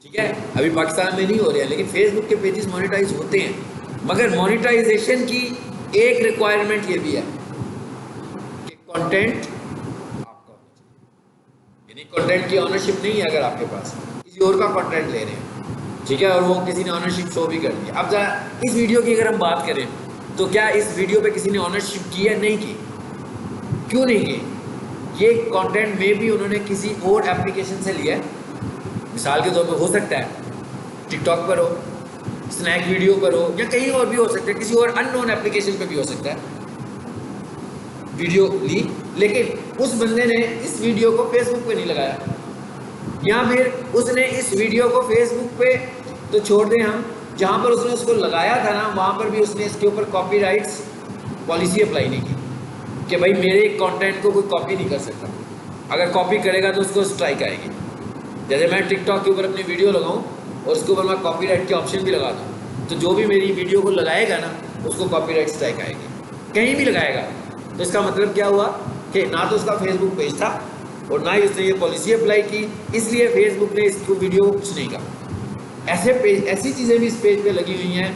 ठीक है, अभी पाकिस्तान में नहीं हो रहे हैं, लेकिन फेसबुक के पेजेस मोनेटाइज होते हैं। मगर मोनेटाइजेशन की एक रिक्वायरमेंट ये भी है कि कंटेंट आपका होना चाहिए, यानी कंटेंट की ऑनरशिप नहीं है। अगर आपके पास किसी और का कंटेंट ले रहे हैं, ठीक है, और वो किसी ने ऑनरशिप शो भी कर दिया। अब जरा इस वीडियो की अगर हम बात करें, तो क्या इस वीडियो पे किसी ने ऑनरशिप की है? नहीं की। क्यों नहीं की? ये कंटेंट में भी उन्होंने किसी और एप्लीकेशन से लिया है। मिसाल के तौर पे हो सकता है टिकटॉक पर हो, स्नैक वीडियो पर हो, या कहीं और भी हो सकता है, किसी और अननोन एप्लीकेशन पे भी हो सकता है वीडियो ली, लेकिन उस बंदे ने इस वीडियो को फेसबुक पे नहीं लगाया, या फिर उसने इस वीडियो को फेसबुक पे तो छोड़ दें हम, जहाँ पर उसने उसको लगाया था ना, वहाँ पर भी उसने इसके ऊपर कॉपीराइट्स पॉलिसी अप्लाई नहीं की कि भाई मेरे कंटेंट को कोई कॉपी नहीं कर सकता। अगर कॉपी करेगा तो उसको स्ट्राइक आएगी। जैसे मैं टिकटॉक के ऊपर अपनी वीडियो लगाऊं और उसके ऊपर मैं कॉपीराइट के ऑप्शन भी लगा दूँ, तो जो भी मेरी वीडियो को लगाएगा ना, उसको कॉपीराइट स्ट्राइक आएगी, कहीं भी लगाएगा। तो इसका मतलब क्या हुआ कि ना तो उसका फेसबुक पेज था और ना ही उसने ये पॉलिसी अप्लाई की, इसलिए फेसबुक ने इसको वीडियो को कुछ नहीं कहा। ऐसी चीज़ें भी इस पेज पे लगी हुई हैं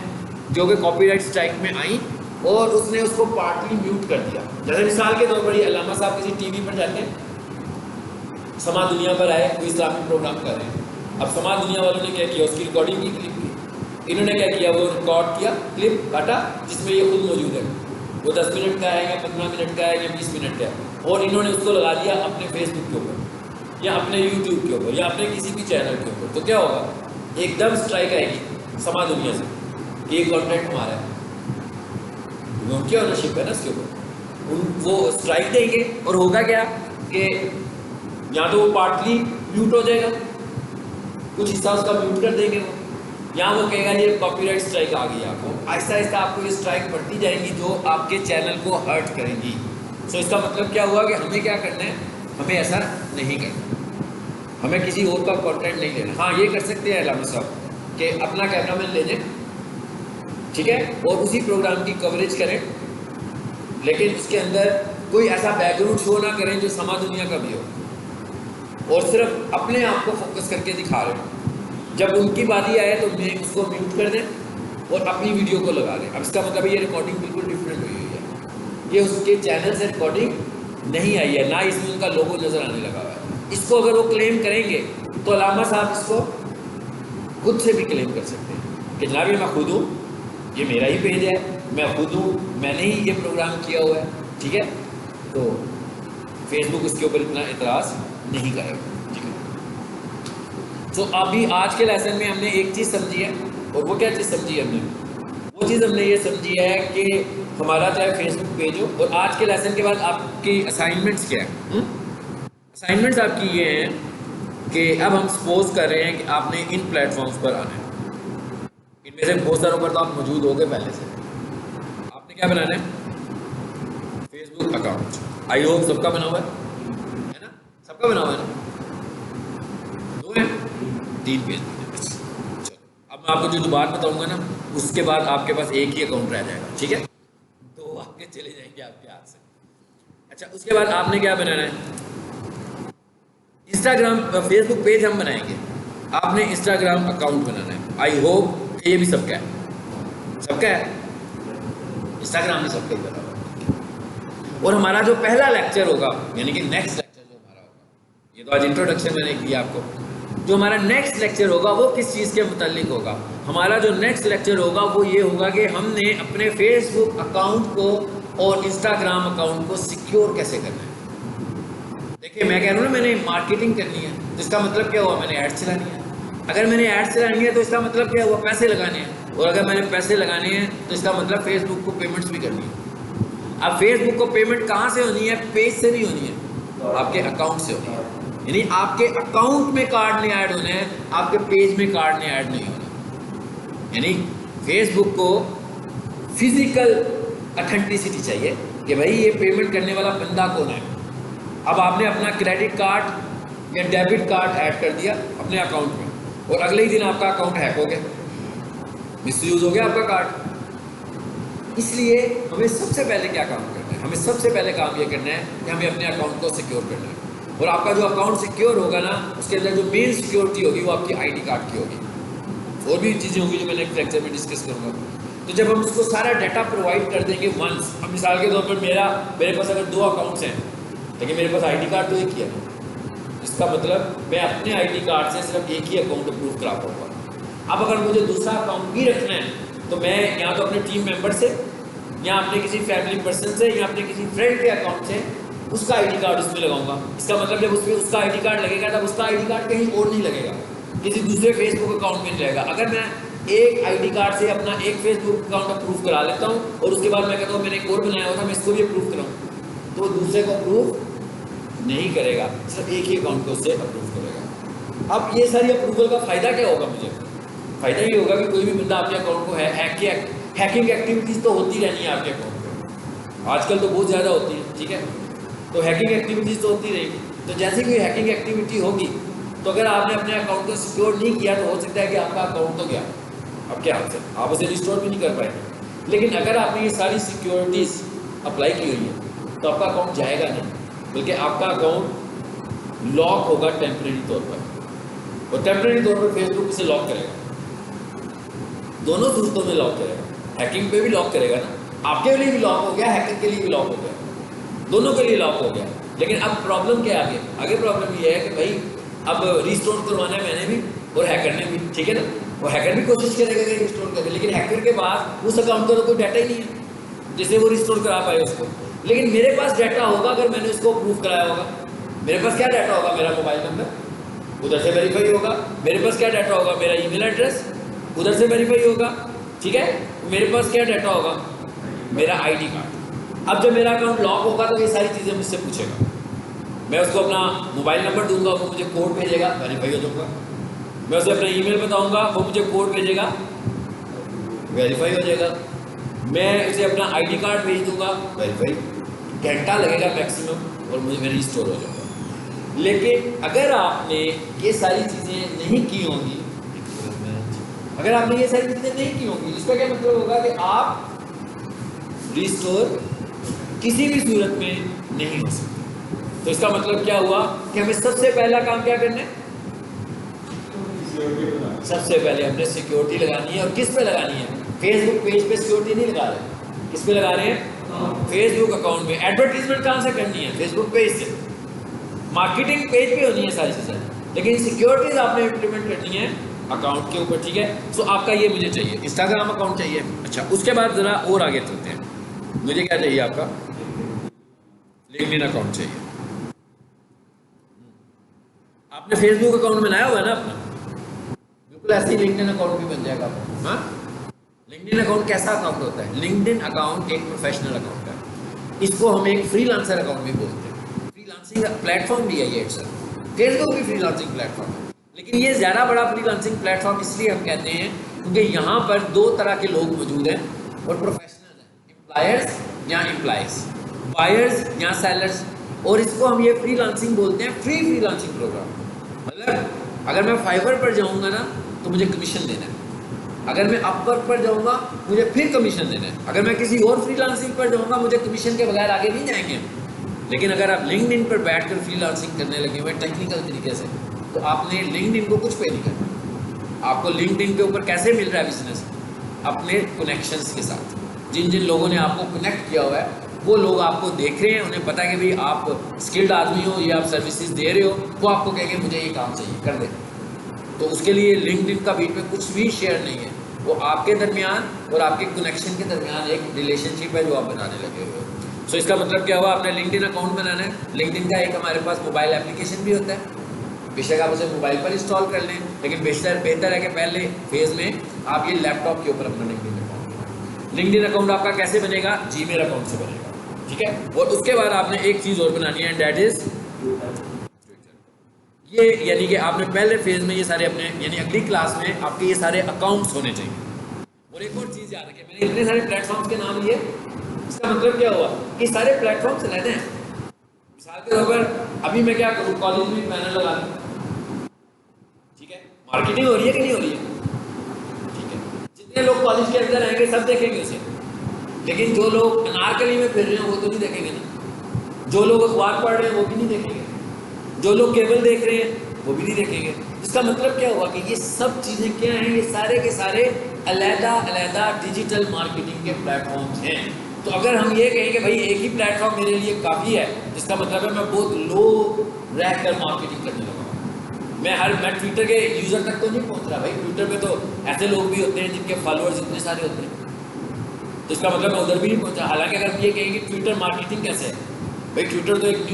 जो कि कॉपीराइट स्ट्राइक में आई, और उसने उसको पार्टली म्यूट कर दिया। जैसे मिसाल के तौर पर ये अल्लामा साहब किसी टीवी पर जाते हैं, समा दुनिया पर आए, कोई इस्लामिक प्रोग्राम कर रहे हैं। अब समा दुनिया वालों ने क्या किया, उसकी रिकॉर्डिंग की, क्लिप की। इन्होंने क्या किया, वो रिकॉर्ड किया, क्लिप काटा जिसमें ये खुद मौजूद है, वो 10 मिनट का है या 15 मिनट का है या 20 मिनट का है, और इन्होंने उसको लगा दिया अपने फेसबुक के ऊपर या अपने यूट्यूब के ऊपर या अपने किसी भी चैनल के ऊपर। तो क्या होगा, एकदम स्ट्राइक आएगी समा दुनिया से, ये कंटेंट हमारा है, उनकी ऑनरशिप है ना इसके ऊपर, वो स्ट्राइक देंगे। और होगा क्या कि या तो वो पार्टली म्यूट हो जाएगा, कुछ हिस्सा उसका म्यूट कर देंगे वो, या वो कहेगा ये कॉपीराइट स्ट्राइक आ गई आपको। आहिस्ता आहिस्ता आपको ये स्ट्राइक बढ़ती जाएंगी जो आपके चैनल को हर्ट करेंगी। सो इसका मतलब क्या हुआ कि हमें क्या करना है, हमें ऐसा नहीं करना, हमें किसी और का कंटेंट नहीं लेना। हाँ, ये कर सकते हैं अल्लामा साहब कि अपना कैमरामैन ले जाएं, ठीक है, और उसी प्रोग्राम की कवरेज करें, लेकिन उसके अंदर कोई ऐसा बैकग्राउंड शो ना करें जो समा दुनिया का भी हो, और सिर्फ अपने आप को फोकस करके दिखा रहे हो। जब उनकी बारी आए तो मैं उसको म्यूट कर दें और अपनी वीडियो को लगा दें। अब इसका मतलब ये रिकॉर्डिंग बिल्कुल डिफरेंट हुई है, ये उसके चैनल से रिकॉर्डिंग नहीं आई है, ना इसमें उनका लोगो नज़र आने लगा हुआ है। इसको अगर वो क्लेम करेंगे तो अल्लामा साहब इसको खुद से भी क्लेम कर सकते हैं कि जनाब ये मैं खुद हूँ, ये मेरा ही पेज है, मैं खुद हूँ, मैंने ही ये प्रोग्राम किया हुआ है, ठीक है। तो फेसबुक इसके ऊपर इतना एतराज़ नहीं करेगा, ठीक है। तो अभी आज के लेसन में हमने एक चीज़ समझी है, और वो क्या चीज़ समझी है हमने, वो चीज़ हमने ये समझी है कि हमारा चाहे फेसबुक पेज हो, और आज के लेसन के बाद आपकी असाइनमेंट्स क्या है। असाइनमेंट्स आपकी ये हैं कि अब हम सपोज कर रहे हैं कि आपने इन प्लेटफॉर्म्स पर आना है, इनमें से बहुत सारों पर तो आप मौजूद हो गए पहले से। आपने क्या बनाना है, फेसबुक अकाउंट। आई होप सबका बना हुआ है ना, सबका बना हुआ है ना, 2 है 3 पेज। चलो अब मैं आपको जो बात बताऊंगा ना, उसके बाद आपके पास एक ही अकाउंट रह जाएगा, ठीक है, 2 आपके चले जाएंगे आपके हाथ से। अच्छा, उसके बाद आपने क्या बनाना है, इंस्टाग्राम फेसबुक पेज हम बनाएंगे, आपने इंस्टाग्राम अकाउंट बनाना है। आई होप ये भी सबका है, सबका है, इंस्टाग्राम भी सबका ही बना हुआ। और हमारा जो पहला लेक्चर होगा, यानी कि नेक्स्ट लेक्चर जो हमारा होगा, ये तो आज इंट्रोडक्शन मैंने किया आपको, जो हमारा नेक्स्ट लेक्चर होगा वो किस चीज़ के मुतालिक होगा। हमारा जो नेक्स्ट लेक्चर होगा वो ये होगा कि हमने अपने फेसबुक अकाउंट को और इंस्टाग्राम अकाउंट को सिक्योर कैसे करना है। देखिए, मैं कह रहा हूँ ना, मैंने मार्केटिंग करनी है, तो इसका मतलब क्या हुआ, मैंने एड्स चलानी है। अगर मैंने एड्स चलानी है तो इसका मतलब क्या हुआ, पैसे लगाने हैं, और अगर मैंने पैसे लगाने हैं तो इसका मतलब फेसबुक को पेमेंट्स भी करनी है। अब फेसबुक को पेमेंट कहाँ से होनी है? पेज से नहीं होनी है, आपके अकाउंट से होनी है। यानी आपके अकाउंट में कार्ड नहीं ऐड होने हैं, आपके पेज में कार्ड नहीं ऐड नहीं होना। यानी फेसबुक को फिजिकल ऑथेंटिसिटी चाहिए कि भाई ये पेमेंट करने वाला बंदा कौन है। अब आपने अपना क्रेडिट कार्ड या डेबिट कार्ड ऐड कर दिया अपने अकाउंट में और अगले ही दिन आपका अकाउंट हैक हो गया, मिसयूज हो गया आपका कार्ड। इसलिए हमें सबसे पहले क्या काम करना है? हमें सबसे पहले काम ये करना है कि हमें अपने अकाउंट को सिक्योर करना है। और आपका जो अकाउंट सिक्योर होगा ना, उसके अंदर जो मेन सिक्योरिटी होगी वो आपकी आईडी कार्ड की होगी। और भी चीज़ें होंगी जो मैं नेक्स्ट लेक्चर में डिस्कस करूँगा। तो जब हम उसको सारा डाटा प्रोवाइड कर देंगे वंस, अब मिसाल के तौर पर मेरे पास अगर 2 अकाउंट्स हैं लेकिन मेरे पास आईडी कार्ड तो एक ही है, इसका मतलब मैं अपने आईडी कार्ड से सिर्फ एक ही अकाउंट अप्रूव करा पाऊँगा। अब अगर मुझे दूसरा अकाउंट भी रखना है तो मैं या तो अपने टीम मेंबर से या अपने किसी फैमिली पर्सन से या अपने किसी फ्रेंड के अकाउंट से उसका आईडी कार्ड उसमें लगाऊंगा। इसका मतलब जब उसमें उसका आईडी कार्ड लगेगा तब उसका आईडी कार्ड कहीं और नहीं लगेगा, किसी दूसरे फेसबुक अकाउंट में रहेगा। अगर मैं एक आईडी कार्ड से अपना एक फेसबुक अकाउंट अप्रूव करा लेता हूँ और उसके बाद मैं कहता हूँ मैंने एक और बनाया हुआ था मैं इसको भी अप्रूव कराऊँ, तो दूसरे को अप्रूव नहीं करेगा, सिर्फ एक ही अकाउंट को उससे अप्रूव करेगा। अब ये सारी अप्रूवल का फ़ायदा क्या होगा? मुझे फ़ायदा ये होगा कि कोई भी बंदा आपके अकाउंट को हैकिंग एक्टिविटीज़ तो होती रहनी है आपके अकाउंट में, आजकल तो बहुत ज़्यादा होती है, ठीक है। तो हैकिंग एक्टिविटीज़ तो होती रहेगी। तो जैसे कोई हैकिंग एक्टिविटी होगी तो अगर आपने अपने अकाउंट को सिक्योर नहीं किया तो हो सकता है कि आपका अकाउंट तो गया, अब क्या हाल है, आप उसे रिस्टोर भी नहीं कर पाएंगे। लेकिन अगर आपने ये सारी सिक्योरिटीज़ अप्लाई की हुई है तो आपका अकाउंट जाएगा नहीं, बल्कि आपका अकाउंट लॉक होगा टेम्परेरी तौर पर, और टेम्परेरी तौर पर फेसबुक इसे लॉक करेगा, दोनों सूरतों में लॉक करेगा। हैकिंग पे भी लॉक करेगा ना, आपके लिए भी लॉक हो गया, हैकर के लिए भी लॉक हो गया, दोनों के लिए लॉक हो गया। लेकिन अब प्रॉब्लम क्या है? आगे प्रॉब्लम ये है कि भाई अब रिस्टोर करवाना है मैंने भी और हैकर ने भी, ठीक है ना। वो हैकर भी कोशिश करेगा कि रिस्टोर करे, लेकिन हैकर के पास उस अकाउंट का तो कोई डाटा ही नहीं है जिससे वो रिस्टोर करा पाए उसको। लेकिन मेरे पास डाटा होगा, अगर मैंने उसको प्रूफ कराया होगा। मेरे पास क्या डाटा होगा? मेरा मोबाइल नंबर, उधर से वेरीफाई होगा। मेरे पास क्या डाटा होगा? मेरा ईमेल एड्रेस, उधर से वेरीफाई होगा, ठीक है। मेरे पास क्या डाटा होगा? मेरा आईडी कार्ड। अब जब मेरा अकाउंट लॉक होगा तो ये सारी चीज़ें मुझसे पूछेगा, मैं उसको अपना मोबाइल नंबर दूंगा, वो मुझे कोड भेजेगा, वेरीफाई हो जाऊंगा। मैं उसे अपना ईमेल बताऊंगा, वो मुझे कोड भेजेगा, वेरीफाई हो जाएगा। मैं उसे अपना आईडी कार्ड भेज दूंगा, वेरीफाई, घंटा लगेगा मैक्सिमम और मुझे मेरी स्टोर हो जाएगा। लेकिन अगर आपने ये सारी चीज़ें नहीं की होंगी, अगर आपने ये सारी चीज़ें नहीं की होंगी, इसका क्या मतलब होगा कि आप रिस्टोर किसी भी सूरत में नहीं हो सकते। तो इसका मतलब क्या हुआ कि हमें सबसे पहला काम क्या करना है? सबसे पहले हमने सिक्योरिटी लगानी है। और किस पे लगानी है? फेसबुक पेज पे सिक्योरिटी नहीं लगा रहे, किस पे लगा रहे हैं? फेसबुक अकाउंट में। एडवर्टीजमेंट कहाँ से करनी है? फेसबुक पेज से। मार्केटिंग पेज पे होनी है सारी चीज़ें, लेकिन सिक्योरिटीज आपने इम्प्लीमेंट करनी है अकाउंट के ऊपर, ठीक है। सो आपका ये मुझे चाहिए, इंस्टाग्राम अकाउंट चाहिए। अच्छा, उसके बाद ज़रा और आगे चलते हैं। मुझे क्या चाहिए? आपका लिंक्डइन अकाउंट चाहिए। आपने फेसबुक अकाउंट बनाया हुआ है ना अपना, बिल्कुल ऐसे ही लिंक्डइन अकाउंट भी बन जाएगा। हाँ, लिंक्डइन अकाउंट कैसा अकाउंट होता है? लिंक्डइन अकाउंट एक प्रोफेशनल अकाउंट है, इसको हम एक फ्रीलांसर अकाउंट भी बोलते हैं। फ्रीलांसिंग प्लेटफॉर्म भी है ये इट्स। फेसबुक भी फ्रीलांसिंग प्लेटफॉर्म है, लेकिन ये ज़्यादा बड़ा फ्रीलांसिंग प्लेटफॉर्म इसलिए हम कहते हैं क्योंकि यहाँ पर 2 तरह के लोग मौजूद हैं और प्रोफेशनल हैं, एम्प्लॉयर्स या एम्प्लॉइज, बायर्स या सेलर्स। और इसको हम ये फ्रीलांसिंग बोलते हैं, फ्रीलांसिंग प्रोग्राम। मतलब अगर मैं फाइवर पर जाऊँगा ना तो मुझे कमीशन देना है, अगर मैं अपवर्क पर जाऊँगा मुझे फिर कमीशन देना है, अगर मैं किसी और फ्रीलांसिंग पर जाऊँगा मुझे कमीशन के बगैर आगे नहीं जाएंगे। लेकिन अगर आप लिंक्डइन पर बैठकर फ्रीलांसिंग करने लगे हुए टेक्निकल तरीके से, तो आपने लिंक्डइन को कुछ पे नहीं करना। आपको लिंक्डइन के ऊपर कैसे मिल रहा है बिजनेस? अपने कनेक्शंस के साथ। जिन जिन लोगों ने आपको कनेक्ट किया हुआ है वो लोग आपको देख रहे हैं, उन्हें पता है कि भाई आप स्किल्ड आदमी हो, ये आप सर्विसेज दे रहे हो, वो आपको कहेंगे मुझे ये काम चाहिए, कर दे। तो उसके लिए लिंक्डइन का बीच में कुछ भी शेयर नहीं है, वो आपके दरमियान और आपके कनेक्शन के दरमियान एक रिलेशनशिप है जो आप बनाने लगे हुए हो। सो इसका मतलब क्या हुआ? आपने लिंक्डइन अकाउंट बनाना है। लिंक्डइन का एक हमारे पास मोबाइल एप्लीकेशन भी होता है, बेशक आप उसे मोबाइल पर इंस्टॉल कर लें, लेकिन बेहतर है कि पहले फेज़ में आप ये लैपटॉप के ऊपर अपना लिंक्डइन अकाउंट बनाएं। लिंक्डइन अकाउंट आपका कैसे बनेगा? जीमेल अकाउंट से बनेगा। ठीक है। और उसके बाद आपने एक चीज़ और बनानी है, एंड दैट इज ये, यानी कि आपने पहले फेज में ये सारे अपने, यानी अगली क्लास में आपके ये सारे अकाउंट्स होने चाहिए। और एक और चीज़ याद रखिए, मैंने इतने सारे प्लेटफॉर्म्स के नाम लिए, इसका मतलब क्या हुआ कि सारे प्लेटफॉर्म्स रहते हैं। मिसाल के तौर पर अभी मैं क्या करूँ, कॉलेज में बैनर लगा दूँ, ठीक है, मार्केटिंग हो रही है कि नहीं हो रही है, ठीक है। जितने लोग कॉलेज के अंदर आएंगे सब देखेंगे उसे, लेकिन जो लोग अनारकली में फिर रहे हैं वो तो नहीं देखेंगे ना, जो लोग अखबार पढ़ रहे हैं वो भी नहीं देखेंगे, जो लोग केबल देख रहे हैं वो भी नहीं देखेंगे। इसका मतलब क्या हुआ कि ये सब चीज़ें क्या हैं, ये सारे के सारे अलग-अलग डिजिटल मार्केटिंग के प्लेटफॉर्म्स हैं। तो अगर हम ये कहें कि भाई एक ही प्लेटफॉर्म मेरे लिए काफ़ी है, इसका मतलब है मैं बहुत लो रहकर मार्केटिंग करने लगा। मैं ट्विटर के यूज़र तक तो नहीं पहुंच रहा भाई, ट्विटर पे तो ऐसे लोग भी होते हैं जिनके फॉलोअर्स इतने सारे होते हैं, तो इसका मतलब मैं उधर भी नहीं पहुंचा। हालांकि अगर ये कहें कि ट्विटर मार्केटिंग कैसे है, भाई ट्विटर तो एक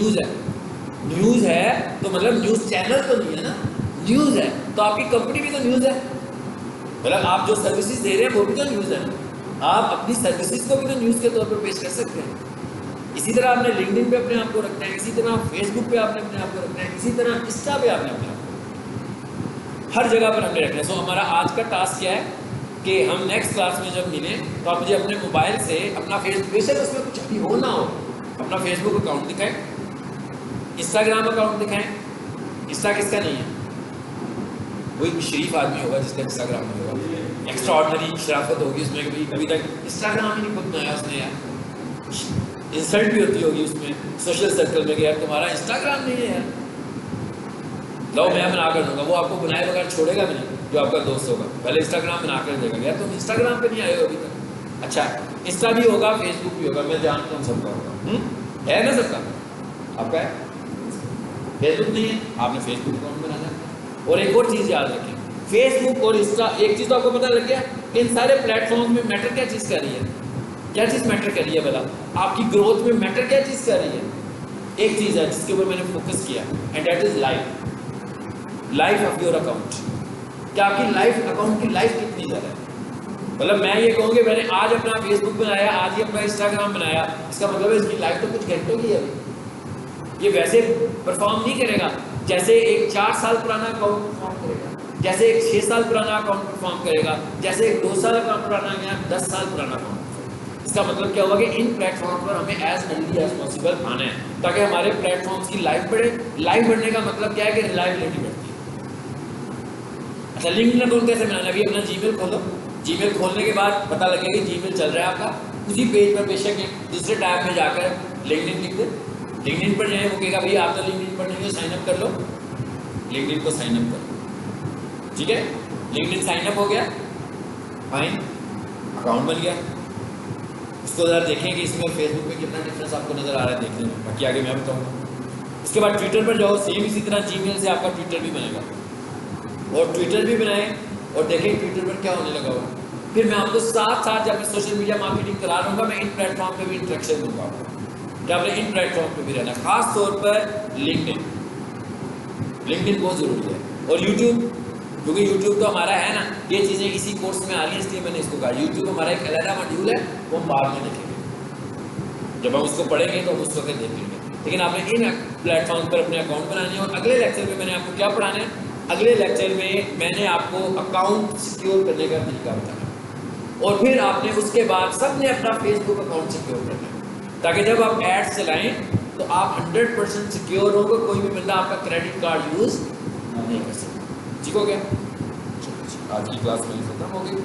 न्यूज़ है तो मतलब न्यूज़ चैनल तो नहीं है ना, न्यूज़ है तो आपकी कंपनी भी तो न्यूज़ है, मतलब आप जो सर्विसेज दे रहे हैं वो भी तो न्यूज़ है ना, आप अपनी सर्विसेज को भी तो न्यूज़ के तौर पर पेश कर सकते हैं। इसी तरह आपने लिंक्डइन पे अपने आप को रखना है, इसी तरह फेसबुक पे आपने अपने आप को रखना है, इसी तरह इंस्टा पे आपने अपने आप को, हर जगह पर हमने रखना है। सो हमारा आज का टास्क क्या है कि हम नेक्स्ट क्लास में जब मिलें तो आप मुझे अपने मोबाइल से अपना फेसबुक, बेशक उसमें कुछ भी हो ना हो, अपना फेसबुक अकाउंट दिखाएं, इंस्टाग्राम अकाउंट दिखाएं। इंस्टा किसका नहीं है, कोई शरीफ आदमी होगा जिसका इंस्टाग्राम नहीं होगा, एक्स्ट्रा ऑर्डिनरी शराफत होगी उसमें, कभी तक इंस्टाग्राम ही नहीं खुद बनाया उसने यार, इंसल्ट भी होती होगी उसमें सोशल सर्कल में कि यार तुम्हारा इंस्टाग्राम नहीं है यार, लो मैं बना कर दूंगा। वो आपको बनाए बगैर छोड़ेगा भी नहीं, जो आपका दोस्त होगा पहले इंस्टाग्राम बना कर देगा, यार तुम इंस्टाग्राम पे नहीं आए हो अभी तक। अच्छा, इंस्टा भी होगा, फेसबुक भी होगा, मैं जानता हूँ सबका होगा, है ना सबका, आपका है, फेसबुक नहीं है, आपने फेसबुक अकाउंट बनाना है। और एक और चीज़ याद रखें, फेसबुक और इंस्टा, एक चीज़ तो आपको पता लग गया, इन सारे प्लेटफॉर्म में मैटर क्या चीज़ कर रही है, क्या चीज़ मैटर कर रही है भला, आपकी ग्रोथ में मैटर क्या चीज़ कर रही है। एक चीज़ है जिसके ऊपर मैंने फोकस किया, and that is life of your account. क्या आपकी लाइफ, अकाउंट की लाइफ कितनी ज़्यादा है, मतलब मैं ये कहूँगी मैंने आज अपना फेसबुक बनाया, आज ही अपना इंस्टाग्राम बनाया, इसका मतलब है इसकी लाइफ तो कुछ घंटों की है, ये वैसे परफॉर्म नहीं करेगा जैसे एक 4 साल पुराना अकाउंट परफॉर्म करेगा, जैसे एक 6 साल पुराना अकाउंट परफॉर्म करेगा, जैसे एक 2 साल अकाउंट पुराना या 10 साल पुराना अकाउंट। इसका मतलब क्या होगा कि इन प्लेटफॉर्म पर हमें एज अर्ली एज पॉसिबल आना है, ताकि हमारे प्लेटफॉर्म्स की लाइफ बढ़े। लाइफ बढ़ने का मतलब क्या है कि रिलायबिलिटी बढ़ती है। अच्छा, लिंक्डइन अकाउंट कैसे बनाना, अभी अपना जीमेल खोलो, जीमेल खोलने के बाद पता लगेगा कि जीमेल चल रहा है आपका, उसी पेज पर बेशक एक दूसरे टैब में जाकर लिंक्डइन लिख दे, लिंक्डइन पर जाए, वो कहेगा भाई आप तो लिंक्डइन पर नहीं हो, साइन अप कर लो, लिंक्डइन को साइन अप करो, ठीक है, लिंक्डइन साइन अप हो गया, फाइन, अकाउंट बन गया। उसको ज़रा देखें कि इसमें और फेसबुक पे कितना डिफरेंस आपको नज़र आ रहा है, देखने में, बाकी आगे मैं बताऊँगा। उसके बाद ट्विटर पर जाओ, सेम इसी तरह जीमेल से आपका ट्विटर भी बनेगा, और ट्विटर भी बनाएं और देखें ट्विटर पर क्या होने लगा हुआ। फिर मैं आपको साथ साथ जब मैं सोशल मीडिया मार्केटिंग करा लूँगा, मैं इन प्लेटफॉर्म पर भी इंट्रैक्शन दूँगा कि आपने इन प्लेटफॉर्म पे भी रहना, खास तौर पर लिंक्डइन बहुत ज़रूरी है। और यूट्यूब, क्योंकि यूट्यूब तो हमारा है ना, ये चीज़ें इसी कोर्स में आ रही हैं इसलिए मैंने इसको कहा, यूट्यूब हमारा एक अलग मॉड्यूल है, वो हम बाद में देखेंगे, जब हम उसको पढ़ेंगे तो हम उस वक्त देखेंगे। लेकिन आपने इन प्लेटफॉर्म पर अपने अकाउंट बनाने हैं। और अगले लेक्चर में मैंने आपको क्या पढ़ाना है, अगले लेक्चर में मैंने आपको अकाउंट सिक्योर करने का तरीका बताना, और फिर आपने उसके बाद सबने अपना फेसबुक अकाउंट सिक्योर करना है, ताकि जब आप एड्स चलाएं तो आप 100% सिक्योर होगा, कोई भी बंदा आपका क्रेडिट कार्ड यूज़ नहीं कर सकता। ठीक हो गया, आज की क्लास में खत्म हो गई।